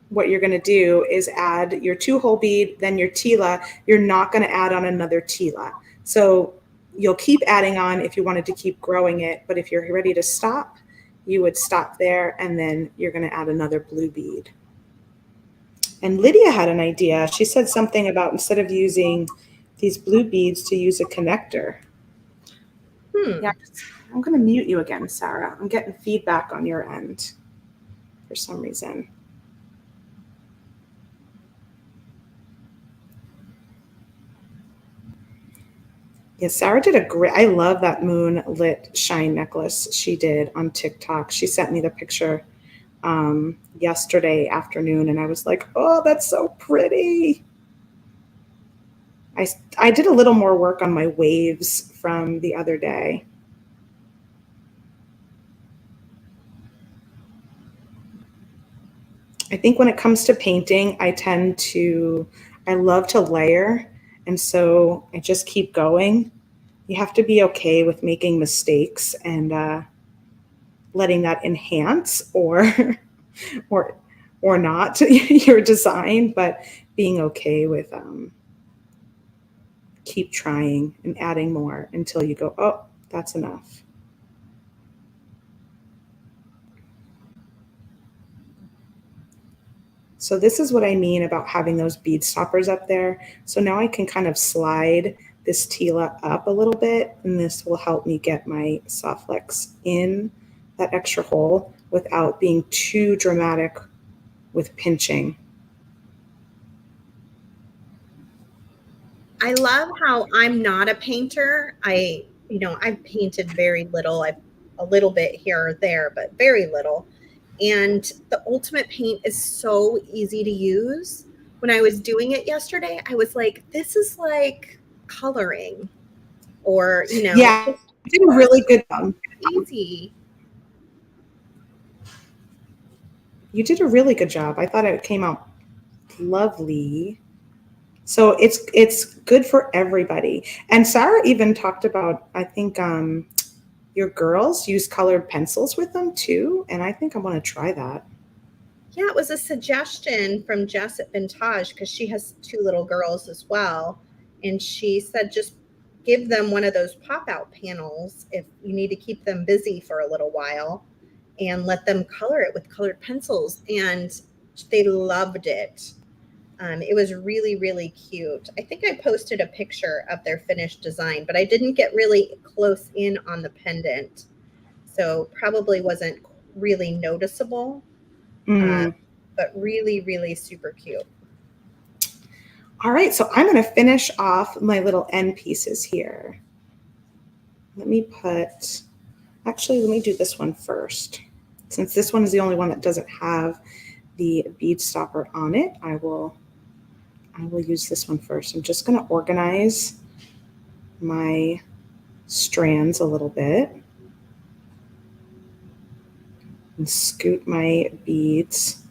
what you're going to do is add your 2-hole bead, then your tila. You're not going to add on another tila. So you'll keep adding on if you wanted to keep growing it, but if you're ready to stop, you would stop there, and then you're going to add another blue bead. And Lydia had an idea. She said something about instead of using these blue beads to use a connector. Yeah, I'm going to mute you again, Sarah. I'm getting feedback on your end for some reason. Yeah, Sarah did a great, I love that moonlit shine necklace she did on TikTok. She sent me the picture yesterday afternoon, and I was like, oh, that's so pretty. I, I did a little more work on my waves from the other day. I think when it comes to painting, I love to layer. And so I just keep going. You have to be okay with making mistakes and letting that enhance or, or not your design, but being okay with keep trying and adding more until you go, oh, that's enough. So this is what I mean about having those bead stoppers up there. So now I can kind of slide this Tila up a little bit, and this will help me get my soft flex in that extra hole without being too dramatic with pinching. I love how I'm not a painter. I've painted very little. I've a little bit here or there, but very little. And the ultimate paint is so easy to use. When I was doing it yesterday, I was like, this is like coloring, or, Yeah, you did a really good job. easy. You did a really good job. I thought it came out lovely. So it's good for everybody. And Sarah even talked about, I think your girls use colored pencils with them too, and I think I want to try that. Yeah, it was a suggestion from Jess at Vintage because she has two little girls as well. And she said just give them one of those pop out panels if you need to keep them busy for a little while and let them color it with colored pencils. And they loved it. It was really, really cute. I think I posted a picture of their finished design, but I didn't get really close in on the pendant. So probably wasn't really noticeable, uh, Mm. but really, really super cute. All right, so I'm going to finish off my little end pieces here. Actually, let me do this one first. Since this one is the only one that doesn't have the bead stopper on it, I will use this one first. I'm just going to organize my strands a little bit and scoot my beads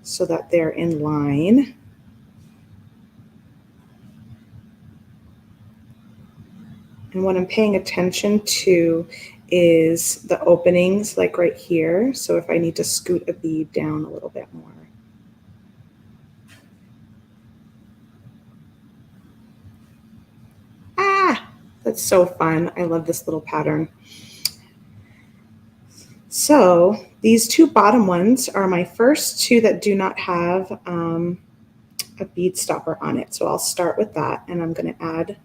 so that they're in line. And what I'm paying attention to is the openings, like right here. So if I need to scoot a bead down a little bit more. Ah, that's so fun. I love this little pattern. So these two bottom ones are my first two that do not have a bead stopper on it. So I'll start with that, and I'm going to add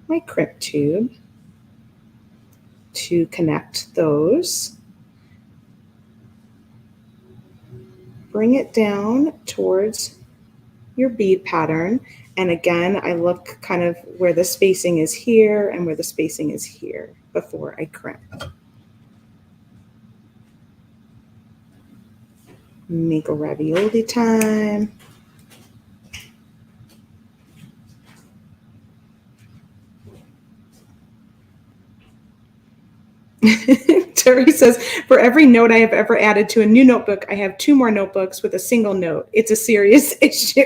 my crimp tube to connect those. Bring it down towards your bead pattern. And again, I look kind of where the spacing is here and where the spacing is here before I crimp. Make a ravioli time. Terry says, for every note I have ever added to a new notebook, I have two more notebooks with a single note. It's a serious issue.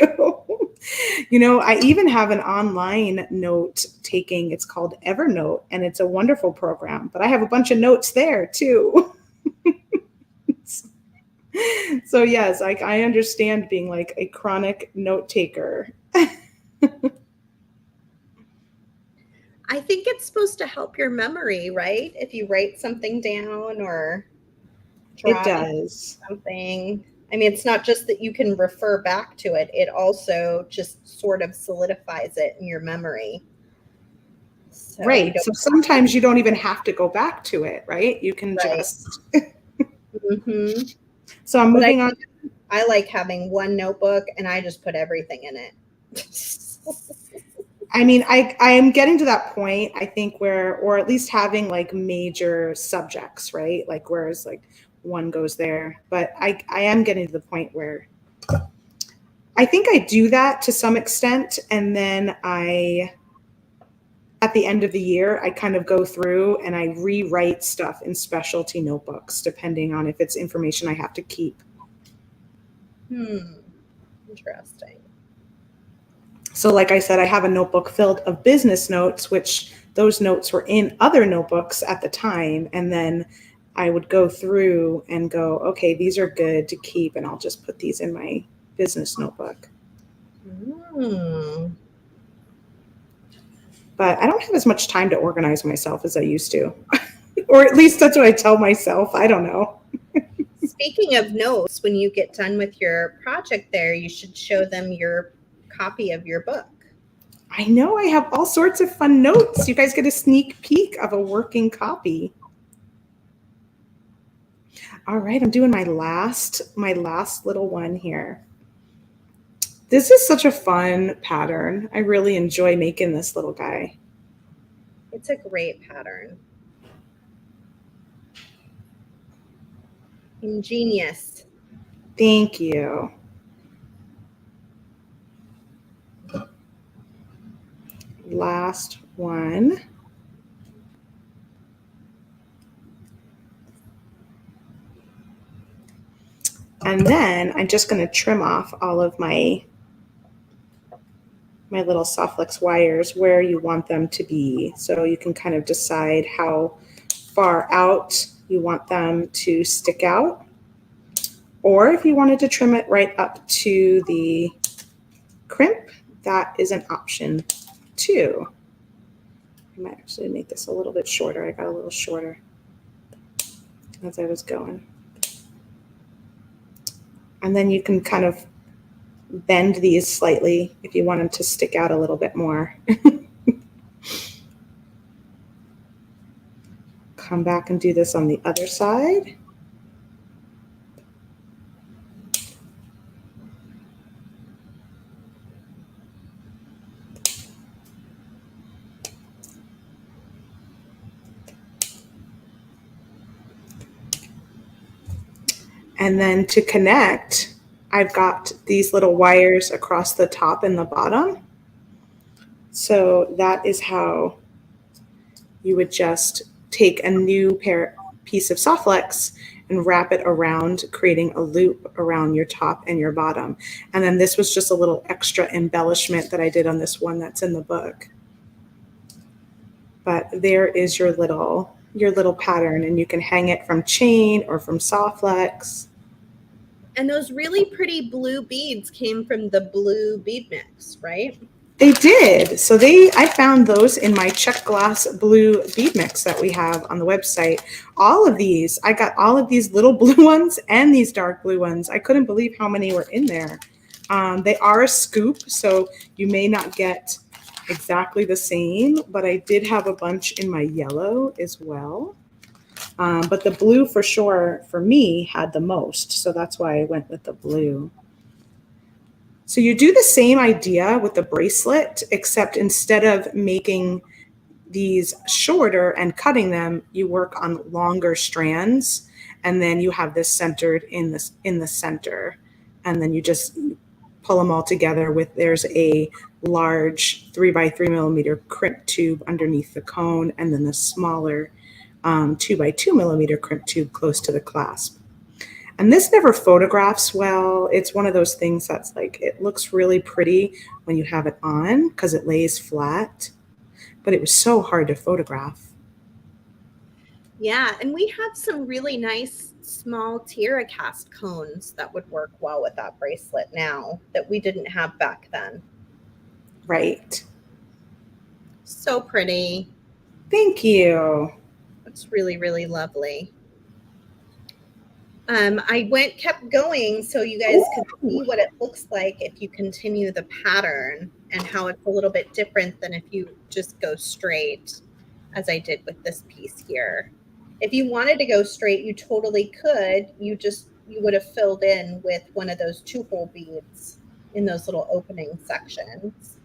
I even have an online note taking, it's called Evernote, and it's a wonderful program, but I have a bunch of notes there too. So yes, I understand being like a chronic note taker. I think it's supposed to help your memory, right? If you write something down or It jot does. something. I mean, it's not just that you can refer back to it, it also just sort of solidifies it in your memory. So you Right. don't So sometimes you don't even have to go back to it, right? You can right. just. Mm-hmm. So I'm But moving on. I like having one notebook and I just put everything in it. I mean, I am getting to that point, I think, where, or at least having like major subjects, right? Like whereas like one goes there. But I am getting to the point where I think I do that to some extent. And then at the end of the year, I kind of go through and I rewrite stuff in specialty notebooks, depending on if it's information I have to keep. Interesting. So like I said, I have a notebook filled of business notes, which those notes were in other notebooks at the time. And then I would go through and go, okay, these are good to keep. And I'll just put these in my business notebook. But I don't have as much time to organize myself as I used to. Or at least that's what I tell myself. I don't know. Speaking of notes, when you get done with your project there, you should show them your copy of your book. I know I have all sorts of fun notes. You guys get a sneak peek of a working copy. All right, I'm doing my last little one here. This is such a fun pattern. I really enjoy making this little guy. It's a great pattern. Ingenious. Thank you. Last one. And then I'm just going to trim off all of my little Softflex wires where you want them to be. So you can kind of decide how far out you want them to stick out. Or if you wanted to trim it right up to the crimp, that is an option too. I might actually make this a little bit shorter. I got a little shorter as I was going. And then you can kind of bend these slightly if you want them to stick out a little bit more. Come back and do this on the other side. And then to connect, I've got these little wires across the top and the bottom. So that is how you would just take a new piece of Softflex and wrap it around, creating a loop around your top and your bottom. And then this was just a little extra embellishment that I did on this one that's in the book. But there is your little pattern, and you can hang it from chain or from Softflex. And those really pretty blue beads came from the blue bead mix, right? They did. So I found those in my check glass blue bead mix that we have on the website. All of these, I got all of these little blue ones and these dark blue ones. I couldn't believe how many were in there. They are a scoop, so you may not get exactly the same, but I did have a bunch in my yellow as well. But the blue for sure, for me, had the most. So that's why I went with the blue. So you do the same idea with the bracelet, except instead of making these shorter and cutting them, you work on longer strands. And then you have this centered in the center. And then you just pull them all together with, there's a large 3x3 millimeter crimp tube underneath the cone, and then the smaller 2x2 millimeter crimp tube close to the clasp. And this never photographs well. It's one of those things that's like, it looks really pretty when you have it on because it lays flat, but it was so hard to photograph. Yeah, and we have some really nice small Tira cast cones that would work well with that bracelet now that we didn't have back then. Right. So pretty. Thank you. It's really, really lovely. I kept going so you guys could see what it looks like if you continue the pattern and how it's a little bit different than if you just go straight, as I did with this piece here. If you wanted to go straight, you totally could. You would have filled in with one of those 2-hole beads in those little opening sections.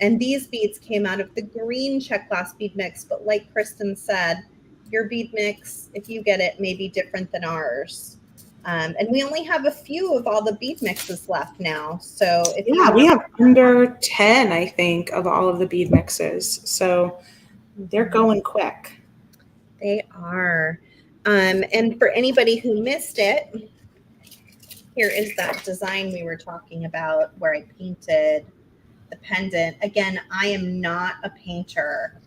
And these beads came out of the green check glass bead mix, but like Kristen said, your bead mix, if you get it, may be different than ours. And we only have a few of all the bead mixes left now. So if you Yeah, we want, have under 10, I think, of all of the bead mixes. So they're going quick. they are. And for anybody who missed it, here is that design we were talking about where I painted the pendant. Again, I am not a painter,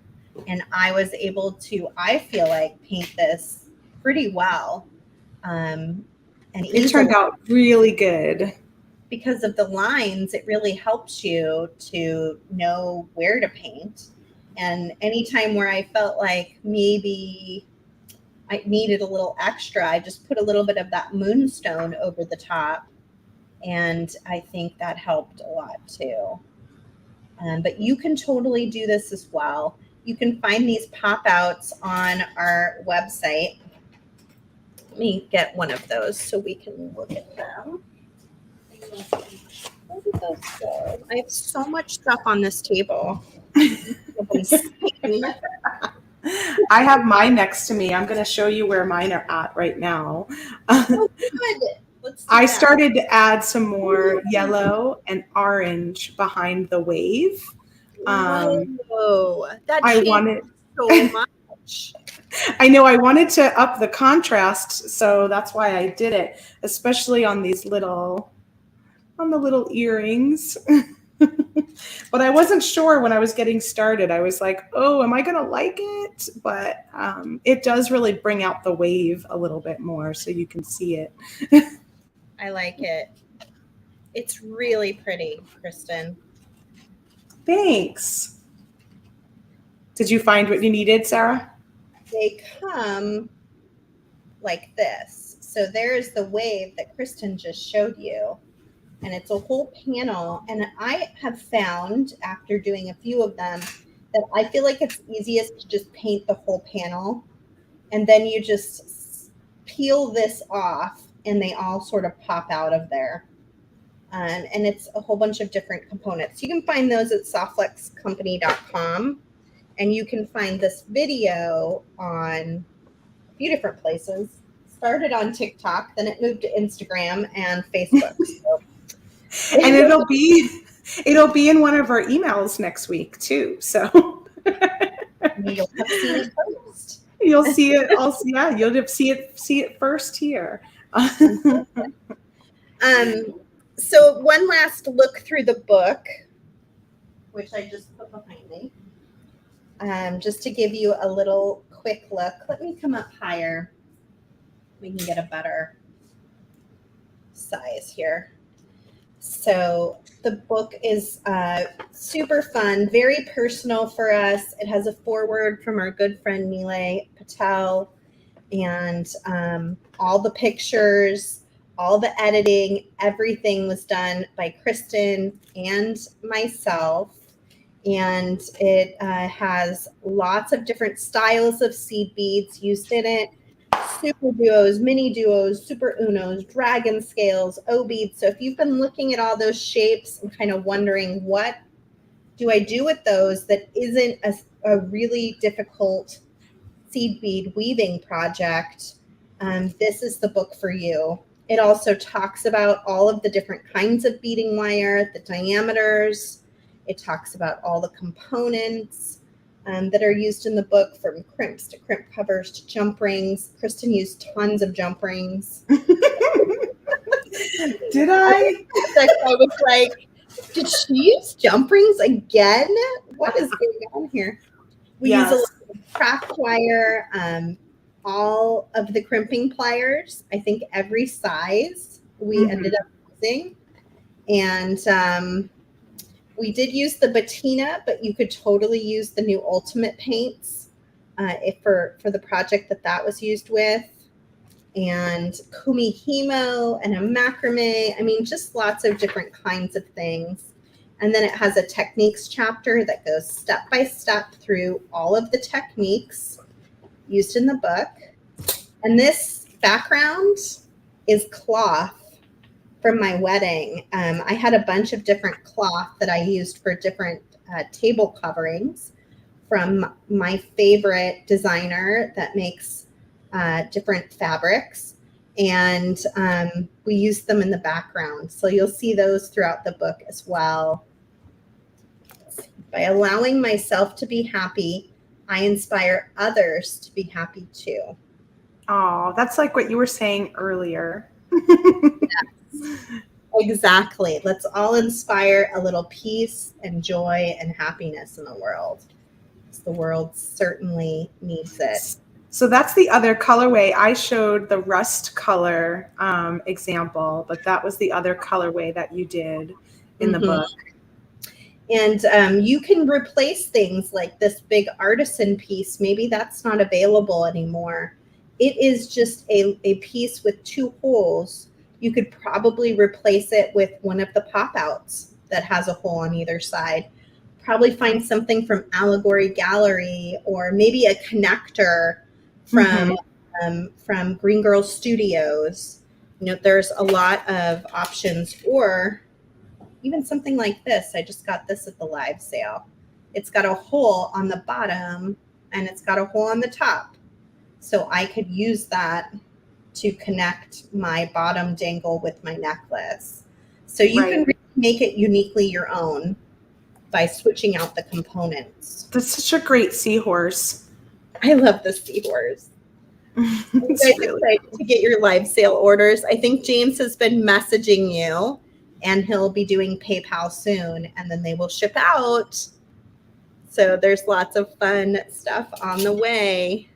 and I was able to, I feel like, paint this pretty well, and It turned out really good. because of the lines. It really helps you to know where to paint. And anytime where I felt like maybe I needed a little extra, I just put a little bit of that moonstone over the top, and I think that helped a lot too. But you can totally do this as well. You can find these pop-outs on our website. Let me get one of those so we can look at them. Where did those go? I have so much stuff on this table. I have mine next to me. I'm going to show you where mine are at right now. Oh, good. Let's do I that. started to add some more yellow and orange behind the wave. Whoa, that I changed wanted so much. I know I wanted to up the contrast, so that's why I did it, especially on these on the little earrings. But I wasn't sure when I was getting started. I was like, oh, am I going to like it? But it does really bring out the wave a little bit more so you can see it. I like it. It's really pretty, Kristen. Thanks. Did you find what you needed, Sarah? They come like this. So there's the wave that Kristen just showed you, and it's a whole panel. And I have found, after doing a few of them, that I feel like it's easiest to just paint the whole panel, and then you just peel this off and they all sort of pop out of there. And it's a whole bunch of different components. You can find those at softflexcompany.com, and you can find this video on a few different places. Started on TikTok, then it moved to Instagram and Facebook. So. And it'll be in one of our emails next week too. So You'll have seen it first. You'll see it also. Yeah, you'll see it first here. So one last look through the book, which I just put behind me, just to give you a little quick look. Let me come up higher. We can get a better size here. So the book is super fun, very personal for us. It has a foreword from our good friend Nilay Patel, and all the pictures, all the editing, everything was done by Kristen and myself. And it has lots of different styles of seed beads used in it. Super duos, mini duos, super unos, dragon scales, O beads. So if you've been looking at all those shapes and kind of wondering what do I do with those that isn't a really difficult seed bead weaving project, this is the book for you. It also talks about all of the different kinds of beading wire, the diameters. It talks about all the components that are used in the book, from crimps to crimp covers to jump rings. Kristen used tons of jump rings. Did I? I was like, did she use jump rings again? What is going on here? We use a lot of craft wire, all of the crimping pliers. I think every size we ended up using. And we did use the Bettina, but you could totally use the new Ultimate paints for the project that was used with. And kumihimo and a macrame. I mean, just lots of different kinds of things. And then it has a techniques chapter that goes step by step through all of the techniques used in the book. And this background is cloth from my wedding. I had a bunch of different cloth that I used for different table coverings from my favorite designer that makes different fabrics. And we use them in the background. So you'll see those throughout the book as well. By allowing myself to be happy, I inspire others to be happy too. Oh, that's like what you were saying earlier. Yes, exactly. Let's all inspire a little peace and joy and happiness in the world. The world certainly needs it. So that's the other colorway. I showed the rust color example, but that was the other colorway that you did in the book. And you can replace things like this big artisan piece. Maybe that's not available anymore. It is just a piece with 2 holes. You could probably replace it with one of the pop-outs that has a hole on either side. Probably find something from Allegory Gallery, or maybe a connector from Green Girl Studios. You know, there's a lot of options, or even something like this. I just got this at the live sale. It's got a hole on the bottom and it's got a hole on the top. So I could use that to connect my bottom dangle with my necklace. So you can really make it uniquely your own by switching out the components. That's such a great seahorse. I love the seahorse. I'm excited to get your live sale orders. I think James has been messaging you, and he'll be doing PayPal soon, and then they will ship out. So there's lots of fun stuff on the way.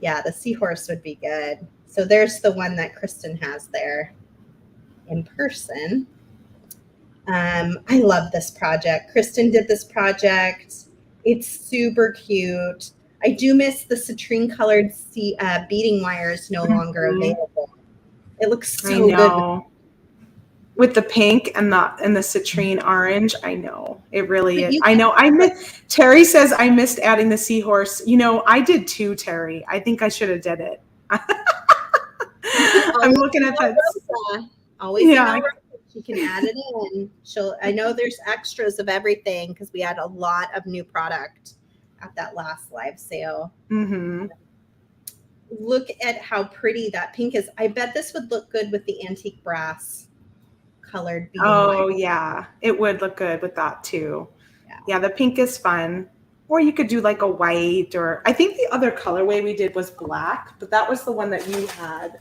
Yeah, the seahorse would be good. So there's the one that Kristen has there in person. I love this project. Kristen did this project. It's super cute. I do miss the citrine colored beading wires no longer available. It looks so good. With the pink and the citrine orange. I know. It really is. I know. Terry says I missed adding the seahorse. You know, I did too, Terry. I think I should have did it. I'm looking at that. Always, yeah. She can add it in. I know there's extras of everything because we had a lot of new product at that last live sale. Look at how pretty that pink is. I bet this would look good with the antique brass colored beading. Oh, yeah. It would look good with that too. Yeah, the pink is fun. Or you could do like a white, or I think the other colorway we did was black, but that was the one that you had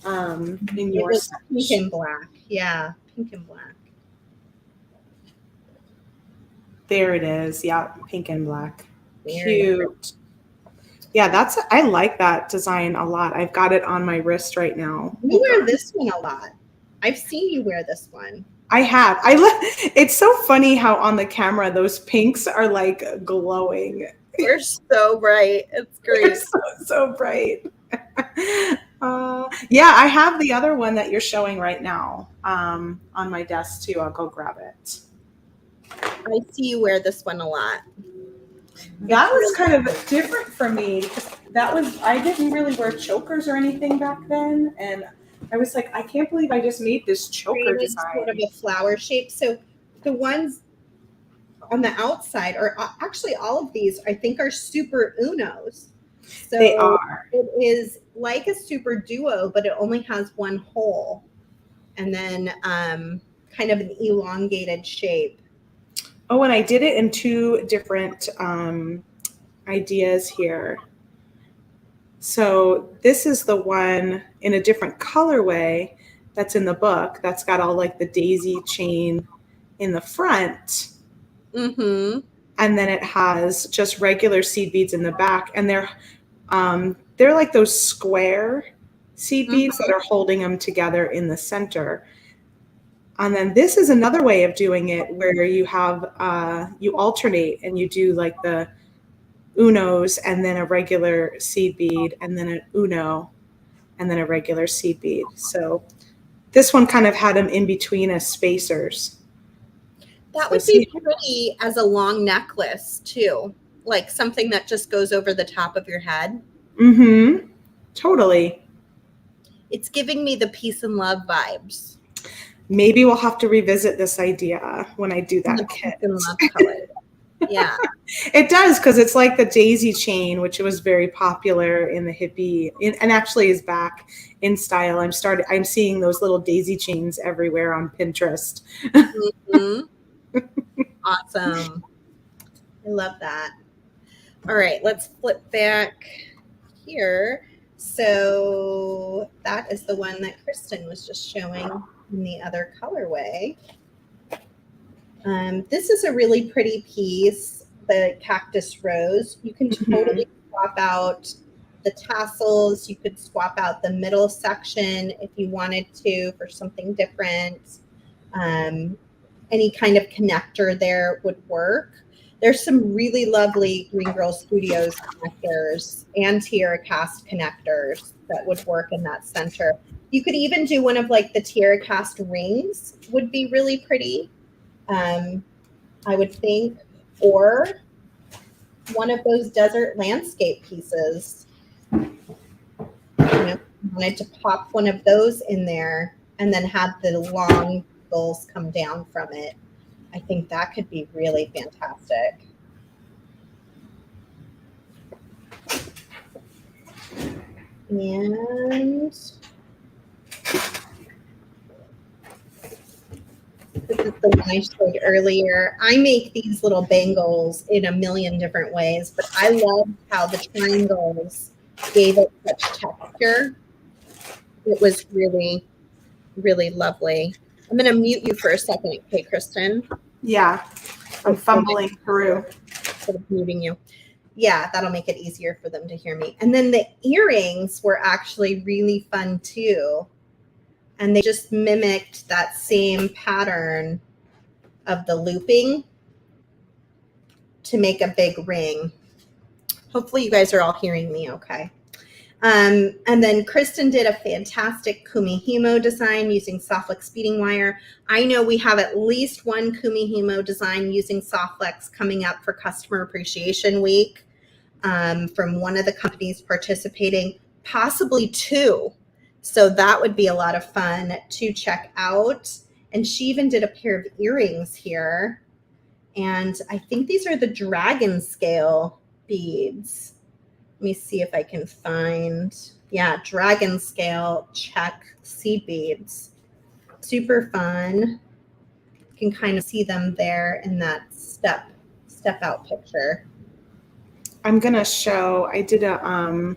in your section. Pink and black. Yeah. Pink and black. There it is. Yeah, pink and black. Cute. Yeah, I like that design a lot. I've got it on my wrist right now. You wear this one a lot. I've seen you wear this one. I have. It's so funny how on the camera those pinks are like glowing. They're so bright. It's great. So bright. Yeah, I have the other one that you're showing right now on my desk too. I'll go grab it. I see you wear this one a lot. That was kind of different for me. I didn't really wear chokers or anything back then, and I was like, I can't believe I just made this choker design. Sort of a flower shape. So the ones on the outside are actually all of these, I think, are super unos. So they are. It is like a super duo, but it only has one hole, and then kind of an elongated shape. Oh, and I did it in 2 different ideas here. So this is the one in a different colorway that's in the book. That's got all like the daisy chain in the front. And then it has just regular seed beads in the back. And they're like those square seed beads that are holding them together in the center. And then this is another way of doing it where you have, you alternate and you do like the unos and then a regular seed bead and then an uno and then a regular seed bead. So this one kind of had them in between as spacers. That would be pretty as a long necklace too. Like something that just goes over the top of your head. Totally. It's giving me the peace and love vibes. Maybe we'll have to revisit this idea when I do that The kit. pink and love color. Yeah. It does, because it's like the daisy chain, which was very popular in the hippie, and actually is back in style. I'm seeing those little daisy chains everywhere on Pinterest. Mhm. Awesome. I love that. All right, let's flip back here. So that is the one that Kristen was just showing in the other colorway. This is a really pretty piece, the cactus rose. You can totally swap out the tassels. You could swap out the middle section if you wanted to for something different. Any kind of connector there would work. There's some really lovely Green Girl Studios connectors and Tiara cast connectors that would work in that center. You could even do one of like the Tiara cast rings would be really pretty. I would think, or one of those desert landscape pieces. Wanted to pop one of those in there and then have the long bowls come down from it. I think that could be really fantastic. And this is the one I showed earlier. I make these little bangles in a million different ways, but I love how the triangles gave it such texture. It was really, really lovely. I'm going to mute you for a second, okay, Kristen? Yeah, I'm fumbling through. Sort of muting you. Yeah, that'll make it easier for them to hear me. And then the earrings were actually really fun too. And they just mimicked that same pattern of the looping to make a big ring. Hopefully you guys are all hearing me okay. And then Kristen did a fantastic Kumihimo design using Softflex beading wire. I know we have at least one Kumihimo design using Softflex coming up for Customer Appreciation Week from one of the companies participating, possibly two. So that would be a lot of fun to check out. And she even did a pair of earrings here. And I think these are the dragon scale beads. Let me see if I can find, yeah, dragon scale check seed beads. Super fun. You can kind of see them there in that step out picture. I'm gonna show, I did a,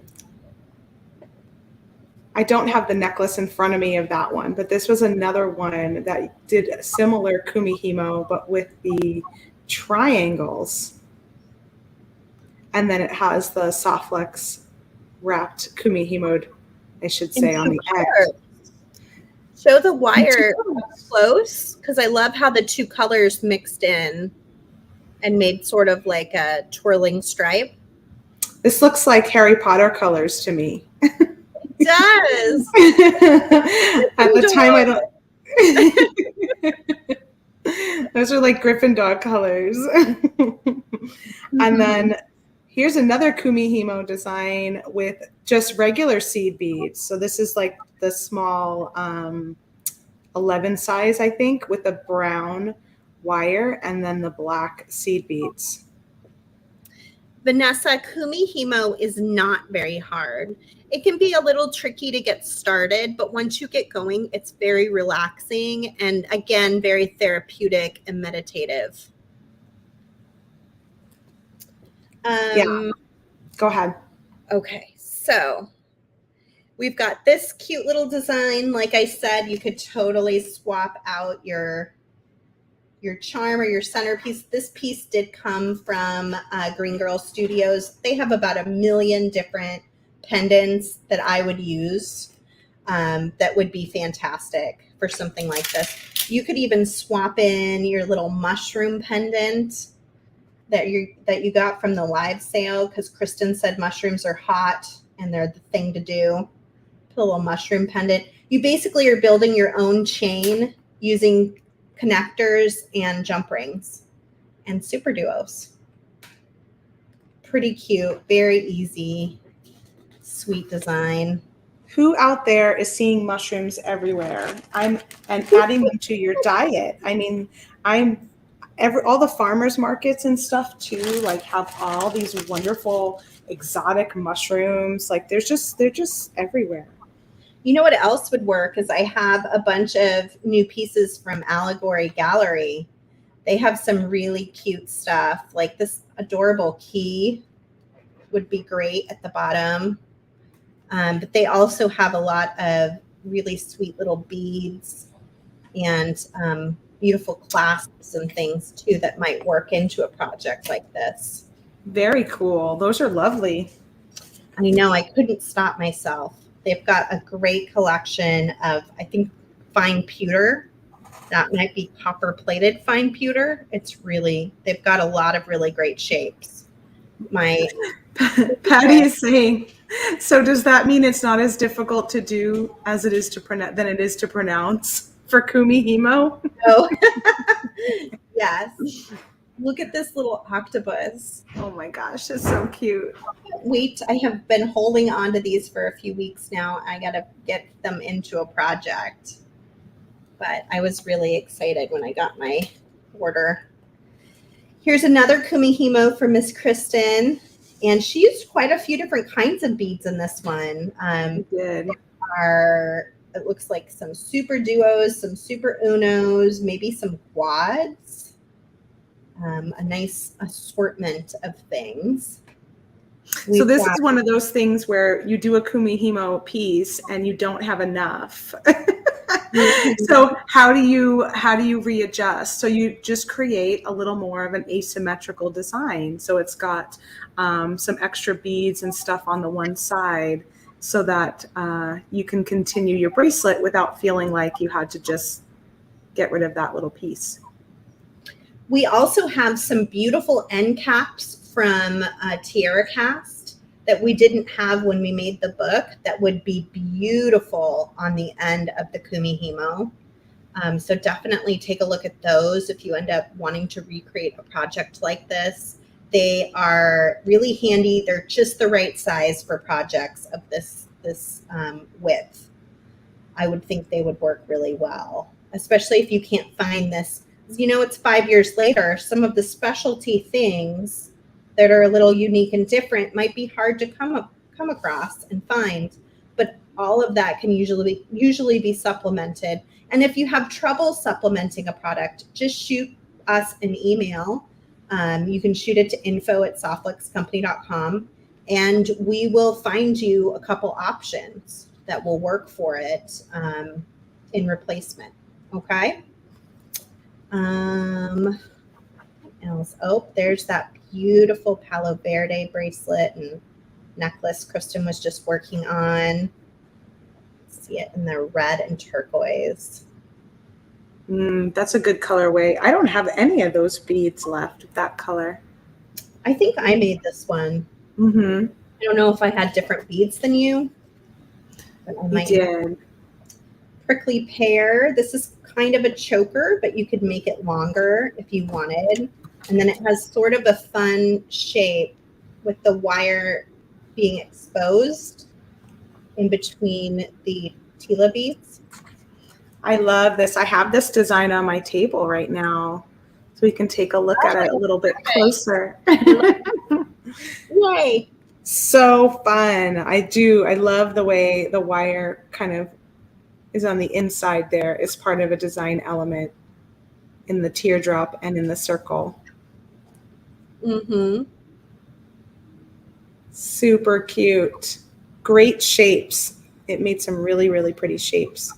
I don't have the necklace in front of me of that one, but this was another one that did a similar Kumihimo, but with the triangles. And then it has the Softflex wrapped Kumihimo, I should say, on the end. Show the wire up close, because I love how the two colors mixed in and made sort of like a twirling stripe. This looks like Harry Potter colors to me. It does. At the time, I don't. Those are like Gryffindor colors. And then here's another Kumihimo design with just regular seed beads. So this is like the small 11 size, I think, with the brown wire and then the black seed beads. Vanessa, Kumihimo is not very hard. It can be a little tricky to get started, but once you get going, it's very relaxing and, again, very therapeutic and meditative. Yeah. Go ahead. Okay, so we've got this cute little design. Like I said, you could totally swap out your charm or your centerpiece. This piece did come from Green Girl Studios. They have about 1 million different pendants that I would use that would be fantastic for something like this. You could even swap in your little mushroom pendant that you got from the live sale, because Kristen said mushrooms are hot and they're the thing to do. Put a little mushroom pendant. You basically are building your own chain using connectors and jump rings and super duos. Pretty cute, very easy, sweet design. Who out there is seeing mushrooms everywhere? And adding them to your diet. I mean, I'm all the farmers markets and stuff too, like have all these wonderful exotic mushrooms. Like they're just everywhere. You know what else would work is I have a bunch of new pieces from Allegory Gallery. They have some really cute stuff, like this adorable key would be great at the bottom. But they also have a lot of really sweet little beads and beautiful clasps and things too that might work into a project like this. Very cool. Those are lovely. I know, I couldn't stop myself. They've got a great collection of, I think, fine pewter. That might be copper plated fine pewter. They've got a lot of really great shapes. Patty is saying, so does that mean it's not as difficult to do as it is to pronounce than it is to pronounce for Kumihimo? Oh, yes. Look at this little octopus. Oh my gosh, it's so cute. Wait, I have been holding on to these for a few weeks now. I got to get them into a project. But I was really excited when I got my order. Here's another Kumihimo for Miss Kristen. And she used quite a few different kinds of beads in this one. Good. It looks like some super duos, some super unos, maybe some quads. A nice assortment of things. So this is one of those things where you do a Kumihimo piece and you don't have enough. So how do you readjust? So you just create a little more of an asymmetrical design. So it's got some extra beads and stuff on the one side so that you can continue your bracelet without feeling like you had to just get rid of that little piece. We also have some beautiful end caps from Tiara Cast that we didn't have when we made the book that would be beautiful on the end of the Kumihimo. So definitely take a look at those if you end up wanting to recreate a project like this. They are really handy. They're just the right size for projects of this width. I would think they would work really well, especially if you can't find this. You know, it's 5 years later. Some of the specialty things that are a little unique and different might be hard to come across and find, but all of that can usually be supplemented. And if you have trouble supplementing a product, just shoot us an email. You can shoot it to info@softluxcompany.com, and we will find you a couple options that will work for it in replacement. Okay. What else? Oh, there's that beautiful Palo Verde bracelet and necklace Kristen was just working on. See it in the red and turquoise. That's a good colorway. I don't have any of those beads left of that color. I think I made this one. Mm-hmm. I don't know if I had different beads than you, but I might. You did. Prickly pear. This is kind of a choker, but you could make it longer if you wanted. And then it has sort of a fun shape with the wire being exposed in between the tila beads. I love this. I have this design on my table right now, so we can take a look at it a little bit closer. Yay. So fun. I love the way the wire kind of is on the inside there. It's part of a design element in the teardrop and in the circle. Mm-hmm. Super cute. Great shapes. It made some really, really pretty shapes.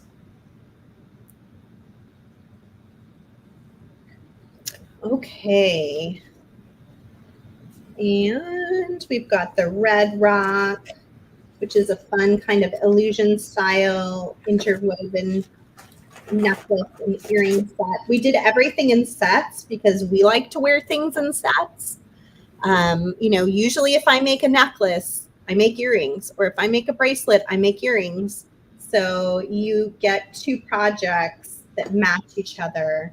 Okay. And we've got the red rock, which is a fun kind of illusion style interwoven necklace and earring set. We did everything in sets because we like to wear things in sets. Usually if I make a necklace, I make earrings, or if I make a bracelet, I make earrings. So you get two projects that match each other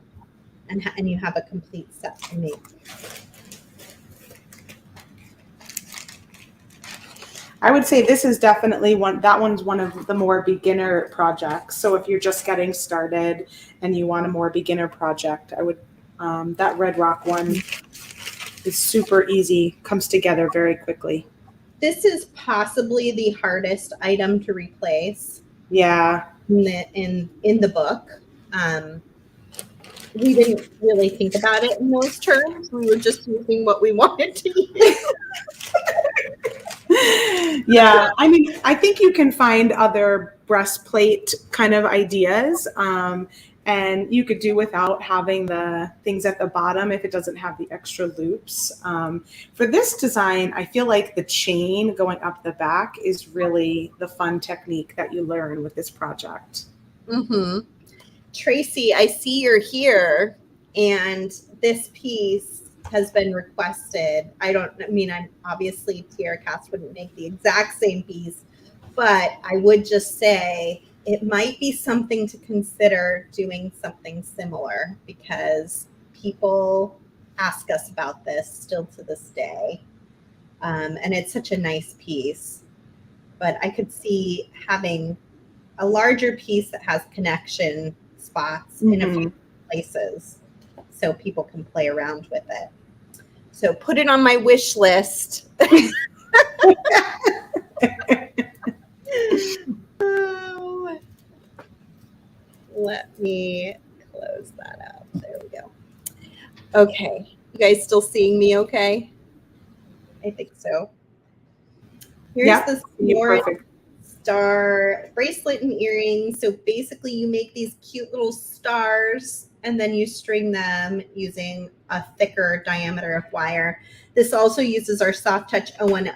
and you have a complete set to make. I would say this is definitely that one's one of the more beginner projects. So if you're just getting started and you want a more beginner project, I would, that Red Rock one is super easy, comes together very quickly. This is possibly the hardest item to replace. Yeah. In the book. We didn't really think about it in those terms. We were just using what we wanted to use. Yeah, I mean, I think you can find other breastplate kind of ideas, and you could do without having the things at the bottom if it doesn't have the extra loops. For this design, I feel like the chain going up the back is really the fun technique that you learn with this project. Mm-hmm. Tracy, I see you're here, and this piece has been requested. I'm obviously Tiara Cast wouldn't make the exact same piece, but I would just say it might be something to consider doing something similar, because people ask us about this still to this day. And it's such a nice piece, but I could see having a larger piece that has connection spots in a few places so people can play around with it. So put it on my wish list. Oh, let me close that up. There we go. Okay. You guys still seeing me okay? I think so. Here's the Snoring Star bracelet and earrings. So basically you make these cute little stars and then you string them using a thicker diameter of wire. This also uses our Soft Touch 010.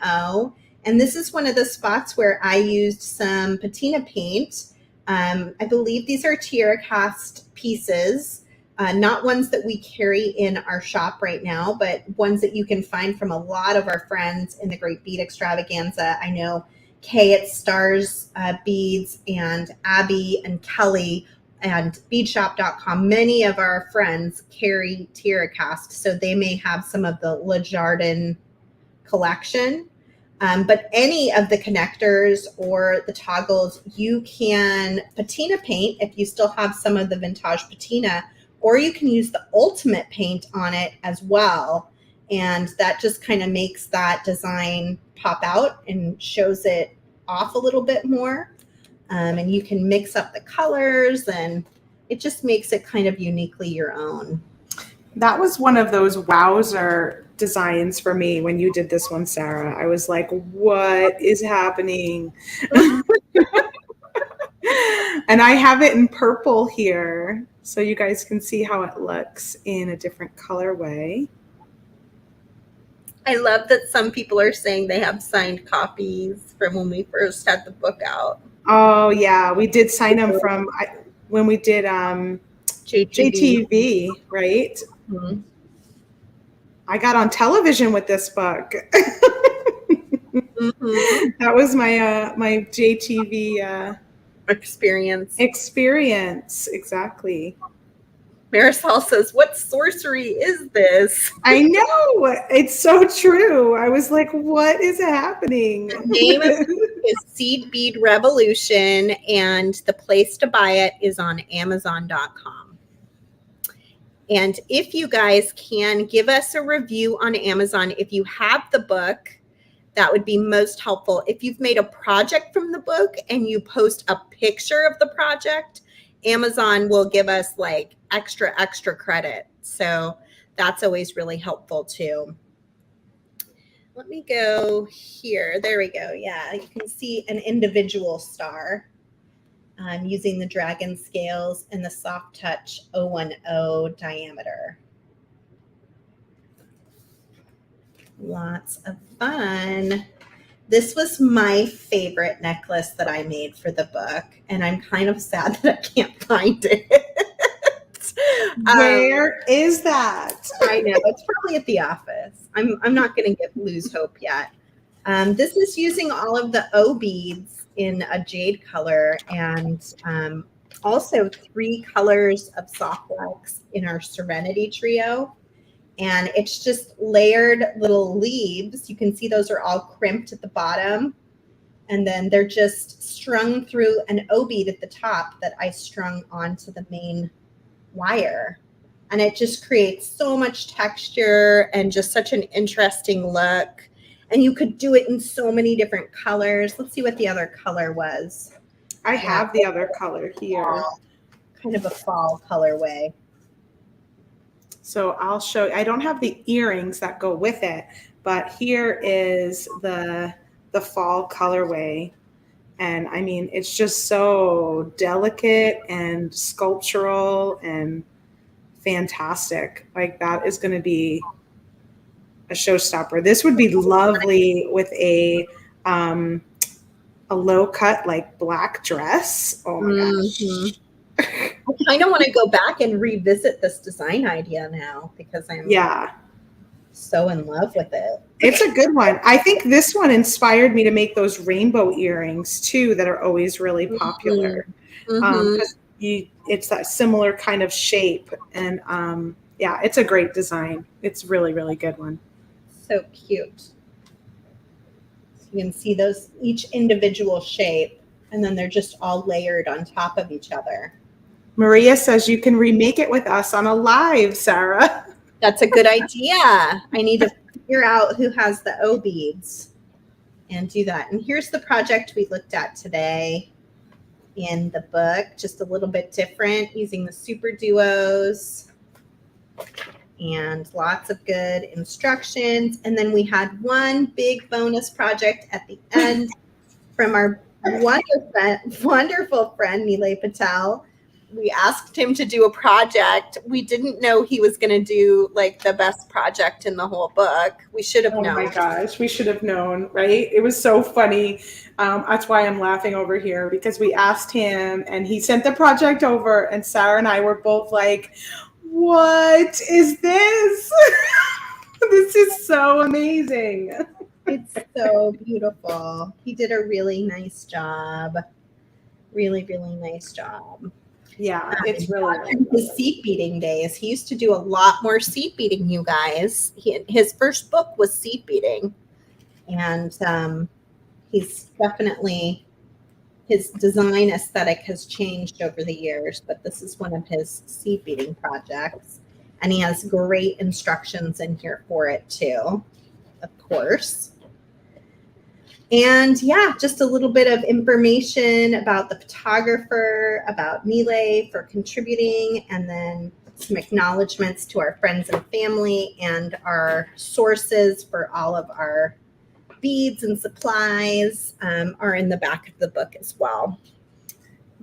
And this is one of the spots where I used some patina paint. I believe these are Tiara Cast pieces, not ones that we carry in our shop right now, but ones that you can find from a lot of our friends in the Great Bead Extravaganza. I know Kay at Stars Beads and Abby and Kelly and beadshop.com. Many of our friends carry Tiara Cast, so they may have some of the Le Jardin collection. But any of the connectors or the toggles, you can patina paint if you still have some of the vintage patina, or you can use the ultimate paint on it as well. And that just kind of makes that design pop out and shows it off a little bit more. And you can mix up the colors, and it just makes it kind of uniquely your own. That was one of those wowzer designs for me when you did this one, Sarah. I was like, what is happening? And I have it in purple here, so you guys can see how it looks in a different colorway. I love that some people are saying they have signed copies from when we first had the book out. Oh, yeah. We did sign them from when we did JTV, right? Mm-hmm. I got on television with this book. Mm-hmm. That was my my JTV experience. Exactly. Marisol says, "What sorcery is this?" I know. It's so true. I was like, what is happening? The name of it is Seed Bead Revolution, and the place to buy it is on Amazon.com. And if you guys can give us a review on Amazon, if you have the book, that would be most helpful. If you've made a project from the book and you post a picture of the project, Amazon will give us like extra credit. So that's always really helpful too. Let me go here. There we go. Yeah, you can see an individual star using the dragon scales and the Soft Touch 010 diameter. Lots of fun. This was my favorite necklace that I made for the book, and I'm kind of sad that I can't find it. Where is that? I know, it's probably at the office. I'm not going to lose hope yet. This is using all of the O beads in a jade color, and also 3 colors of soft wax in our Serenity trio. And it's just layered little leaves. You can see those are all crimped at the bottom. And then they're just strung through an O bead at the top that I strung onto the main wire. And it just creates so much texture and just such an interesting look. And you could do it in so many different colors. Let's see what the other color was. I have the other color here. Kind of a fall colorway. So I'll show you. I don't have the earrings that go with it, but here is the fall colorway. And I mean, it's just so delicate and sculptural and fantastic. Like that is going to be a showstopper. This would be lovely with a low cut like black dress. Oh my gosh. I kind of want to go back and revisit this design idea now because I'm so in love with it. It's a good one. I think this one inspired me to make those rainbow earrings too that are always really popular. Because it's that similar kind of shape. And yeah, it's a great design. It's really, really good one. So cute. So you can see those each individual shape, and then they're just all layered on top of each other. Maria says you can remake it with us on a live, Sara. That's a good idea. I need to figure out who has the O beads and do that. And here's the project we looked at today in the book, just a little bit different, using the super duos and lots of good instructions. And then we had one big bonus project at the end from our wonderful friend, Nilay Patel. We asked him to do a project. We didn't know he was going to do like the best project in the whole book. We should have known. Oh my gosh, we should have known, right? It was so funny. That's why I'm laughing over here, because we asked him and he sent the project over and Sara and I were both like, what is this? This is so amazing. It's so beautiful. He did a really nice job. Really, really nice job. Yeah, it's really his seed beading days. He used to do a lot more seed beading, you guys. His first book was seed beading, and he's definitely, his design aesthetic has changed over the years, but this is one of his seed beading projects, and he has great instructions in here for it too, of course. And yeah, just a little bit of information about the photographer, about Nilay for contributing, and then some acknowledgments to our friends and family and our sources for all of our beads and supplies are in the back of the book as well.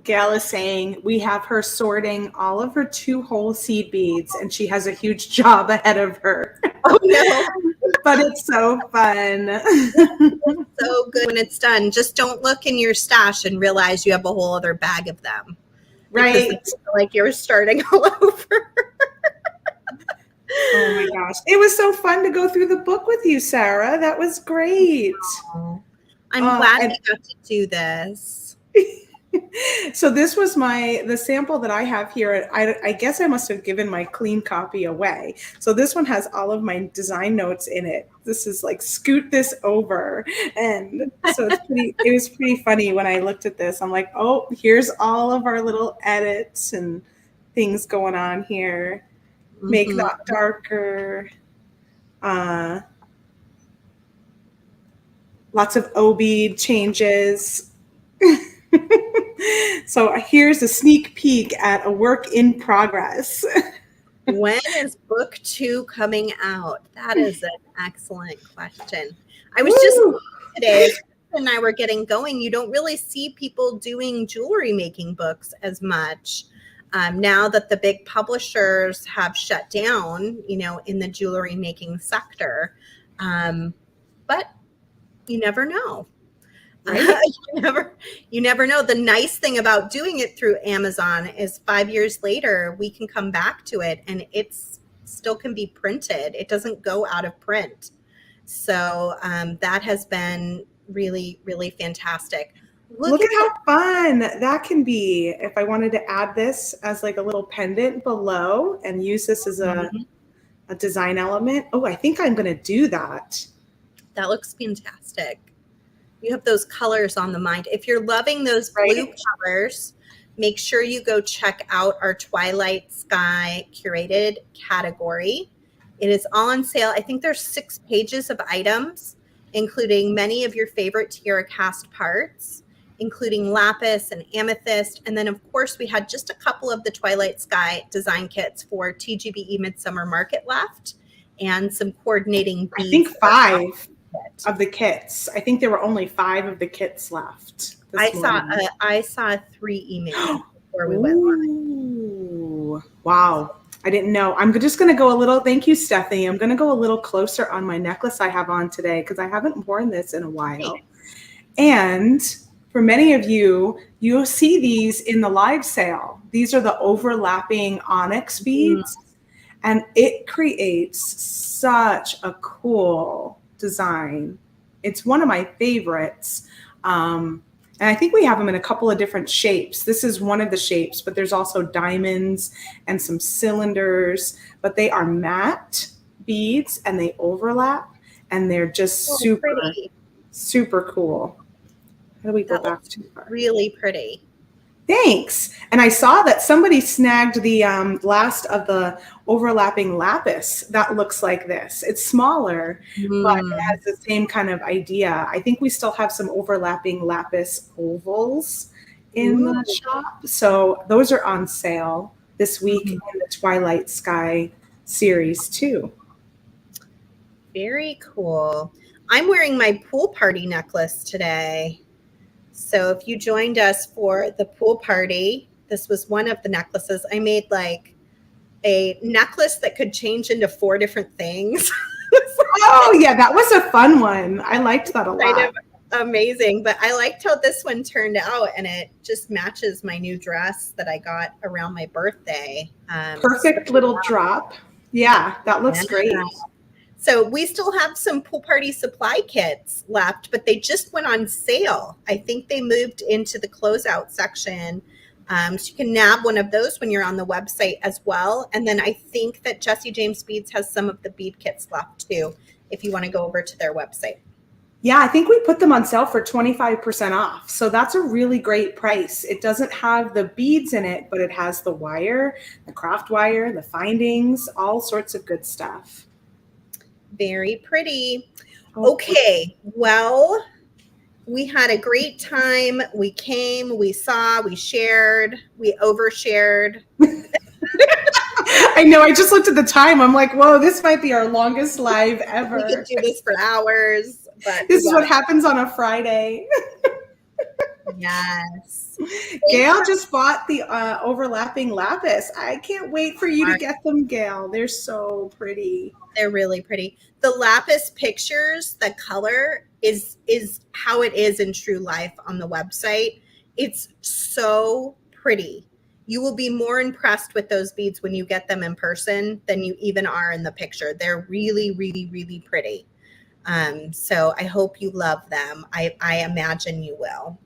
Gail is saying we have her sorting all of her 2-hole seed beads and she has a huge job ahead of her. Oh no. But it's so fun. It's so good when it's done. Just don't look in your stash and realize you have a whole other bag of them. Right. It's like you're starting all over. Oh my gosh. It was so fun to go through the book with you, Sara. That was great. I'm glad we got to do this. So this was the sample that I have here. I guess I must have given my clean copy away. So this one has all of my design notes in it. This is like scoot this over. And so it was pretty funny when I looked at this. I'm like, oh, here's all of our little edits and things going on here. Make that darker. Lots of O-bead changes. So here's a sneak peek at a work in progress. When is book 2 coming out? That is an excellent question. I was just today, as Kristen and I were getting going, you don't really see people doing jewelry making books as much now that the big publishers have shut down, in the jewelry making sector. But you never know. Right? You never know. The nice thing about doing it through Amazon is 5 years later, we can come back to it and it's still can be printed. It doesn't go out of print. So that has been really, really fantastic. Look at how fun that can be. If I wanted to add this as like a little pendant below and use this as a design element. Oh, I think I'm going to do that. That looks fantastic. You have those colors on the mind. If you're loving those blue Right? colors, make sure you go check out our Twilight Sky curated category. It is all on sale. I think there's 6 pages of items, including many of your favorite tiara cast parts, including lapis and amethyst. And then, of course, we had just a couple of the Twilight Sky design kits for TGBE Midsummer Market left, and some coordinating I think beads. 5 of the kits. I think there were only 5 of the kits left. I saw 3 emails before we went live. Ooh, wow. I didn't know. I'm just going to go a little, thank you, Stephanie. I'm going to go a little closer on my necklace I have on today because I haven't worn this in a while. And for many of you, you'll see these in the live sale. These are the overlapping onyx beads, and it creates such a cool design. It's one of my favorites. And I think we have them in a couple of different shapes. This is one of the shapes, but there's also diamonds and some cylinders, but they are matte beads and they overlap and they're just super cool. How do we go back too far? Really pretty. Thanks. And I saw that somebody snagged the last of the overlapping lapis that looks like this. It's smaller, but it has the same kind of idea. I think we still have some overlapping lapis ovals in the shop. So those are on sale this week in the Twilight Sky series too. Very cool. I'm wearing my pool party necklace today. So if you joined us for the pool party, this was one of the necklaces. I made like a necklace that could change into 4 different things. Oh yeah, that was a fun one. I liked that a lot. Kind of amazing, but I liked how this one turned out, and it just matches my new dress that I got around my birthday. Perfect little drop. Yeah, that looks great. So we still have some pool party supply kits left, but they just went on sale. I think they moved into the closeout section. So you can nab one of those when you're on the website as well. And then I think that Jesse James Beads has some of the bead kits left too, if you want to go over to their website. Yeah, I think we put them on sale for 25% off. So that's a really great price. It doesn't have the beads in it, but it has the wire, the craft wire, the findings, all sorts of good stuff. Very pretty. Okay, well, we had a great time. We came, we saw, we shared, we overshared. I know. I just looked at the time. I'm like, whoa, this might be our longest live ever. We could do this for hours. But this is what happens on a Friday. Yes. Gail just bought the overlapping lapis. I can't wait for you to get them, Gail. They're so pretty. They're really pretty. The lapis pictures, the color is how it is in true life on the website. It's so pretty. You will be more impressed with those beads when you get them in person than you even are in the picture. They're really, really, really pretty. So I hope you love them. I imagine you will.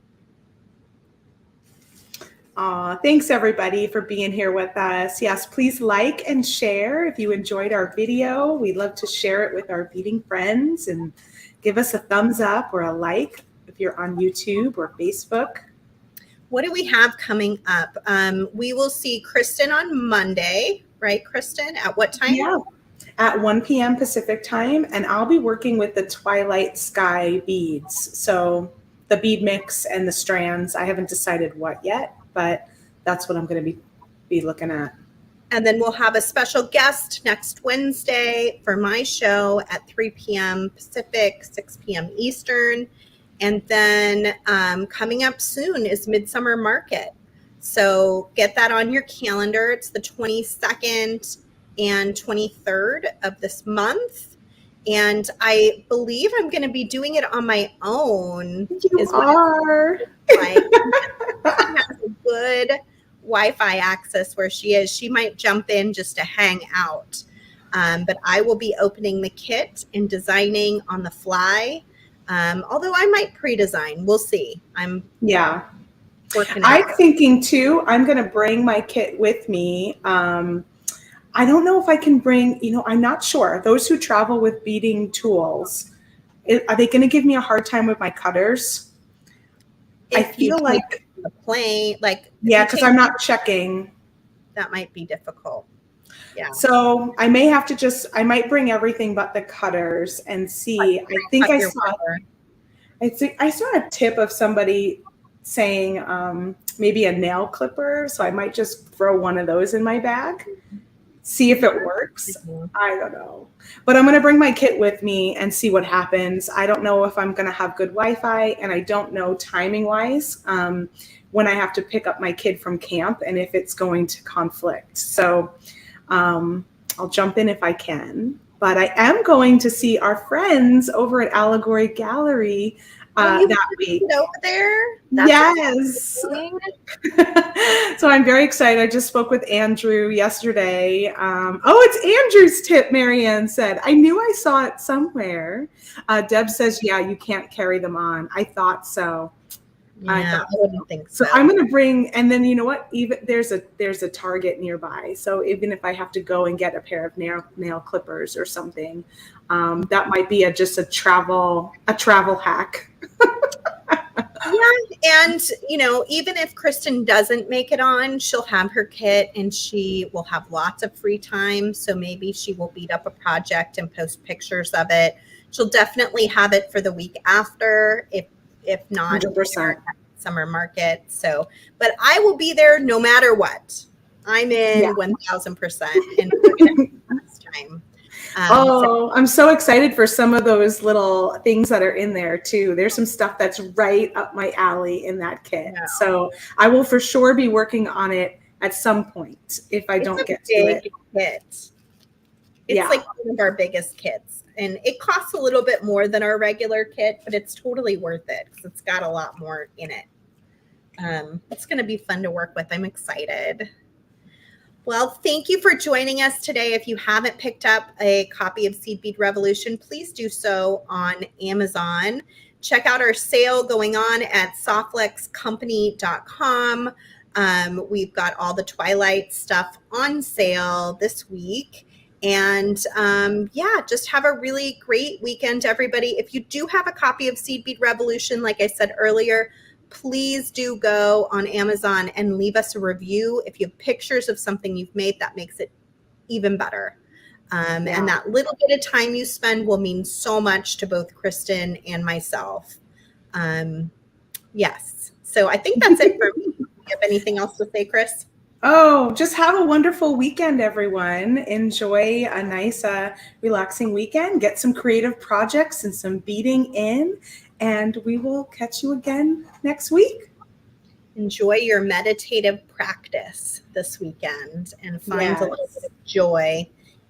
Thanks everybody for being here with us. Yes, please like and share if you enjoyed our video. We'd love to share it with our beading friends, and give us a thumbs up or a like if you're on YouTube or Facebook. What do we have coming up? We will see Kristen on Monday, right, Kristen? At what time? Yeah, at 1 p.m. Pacific time, and I'll be working with the Twilight Sky beads. So the bead mix and the strands. I haven't decided what yet, but that's what I'm going to be looking at. And then we'll have a special guest next Wednesday for my show at 3 p.m. Pacific, 6 p.m. Eastern. And then coming up soon is Midsummer Market. So get that on your calendar. It's the 22nd and 23rd of this month. And I believe I'm going to be doing it on my own. You are. Like, has a good Wi-Fi access where she is. She might jump in just to hang out. But I will be opening the kit and designing on the fly. Although I might pre-design. We'll see. I'm thinking too, I'm going to bring my kit with me. I don't know if I can bring, I'm not sure. Those who travel with beading tools, Are they going to give me a hard time with my cutters? I If you feel take like, the plane, like yeah, because I'm not checking. that might be difficult. Yeah. So I may have to I might bring everything but the cutters and see. I saw a tip of somebody saying maybe a nail clipper. So I might just throw one of those in my bag, see if it works. I don't know. But I'm going to bring my kit with me and see what happens. I don't know if I'm going to have good Wi-Fi, and I don't know timing wise when I have to pick up my kid from camp and if it's going to conflict. So I'll jump in if I can. But I am going to see our friends over at Allegory Gallery that week. Over there? Yes. So I'm very excited. I just spoke with Andrew yesterday. It's Andrew's tip, Marianne said. I knew I saw it somewhere. Deb says, yeah, you can't carry them on. I thought so. I wouldn't think so. So I'm going to bring, and then you know what? Even there's a Target nearby. So even if I have to go and get a pair of nail clippers or something, that might be just a travel hack. Yeah, and even if Kristen doesn't make it on, she'll have her kit and she will have lots of free time. So maybe she will beat up a project and post pictures of it. She'll definitely have it for the week after, if not 100%. Summer market. So, but I will be there no matter what. I'm in 1,000%, and we're gonna have the best time. I'm so excited for some of those little things that are in there too. There's some stuff that's right up my alley in that kit. Yeah. So I will for sure be working on it at some point if I don't get to it. Kit. It's like one of our biggest kits, and it costs a little bit more than our regular kit, but it's totally worth it because it's got a lot more in it. It's going to be fun to work with. I'm excited. Well, thank you for joining us today. If you haven't picked up a copy of Bead Revolution, please do so on Amazon. Check out our sale going on at softflexcompany.com. We've got all the Twilight stuff on sale this week. And just have a really great weekend, everybody. If you do have a copy of Bead Revolution, like I said earlier, please do go on Amazon and leave us a review. If you have pictures of something you've made, that makes it even better. And that little bit of time you spend will mean so much to both Kristen and myself. Yes. So I think that's it for me. Do you have anything else to say, Chris? Oh, just have a wonderful weekend, everyone. Enjoy a nice, relaxing weekend. Get some creative projects and some beading in. And we will catch you again next week. Enjoy your meditative practice this weekend and find a little bit of joy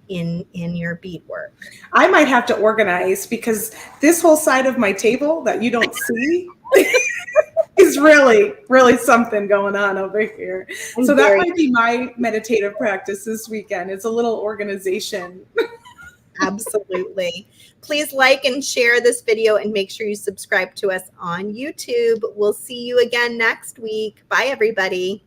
in your bead work. I might have to organize because this whole side of my table that you don't see is really, really something going on over here. So that might be my meditative practice this weekend. It's a little organization. Absolutely. Please like and share this video and make sure you subscribe to us on YouTube. We'll see you again next week. Bye, everybody.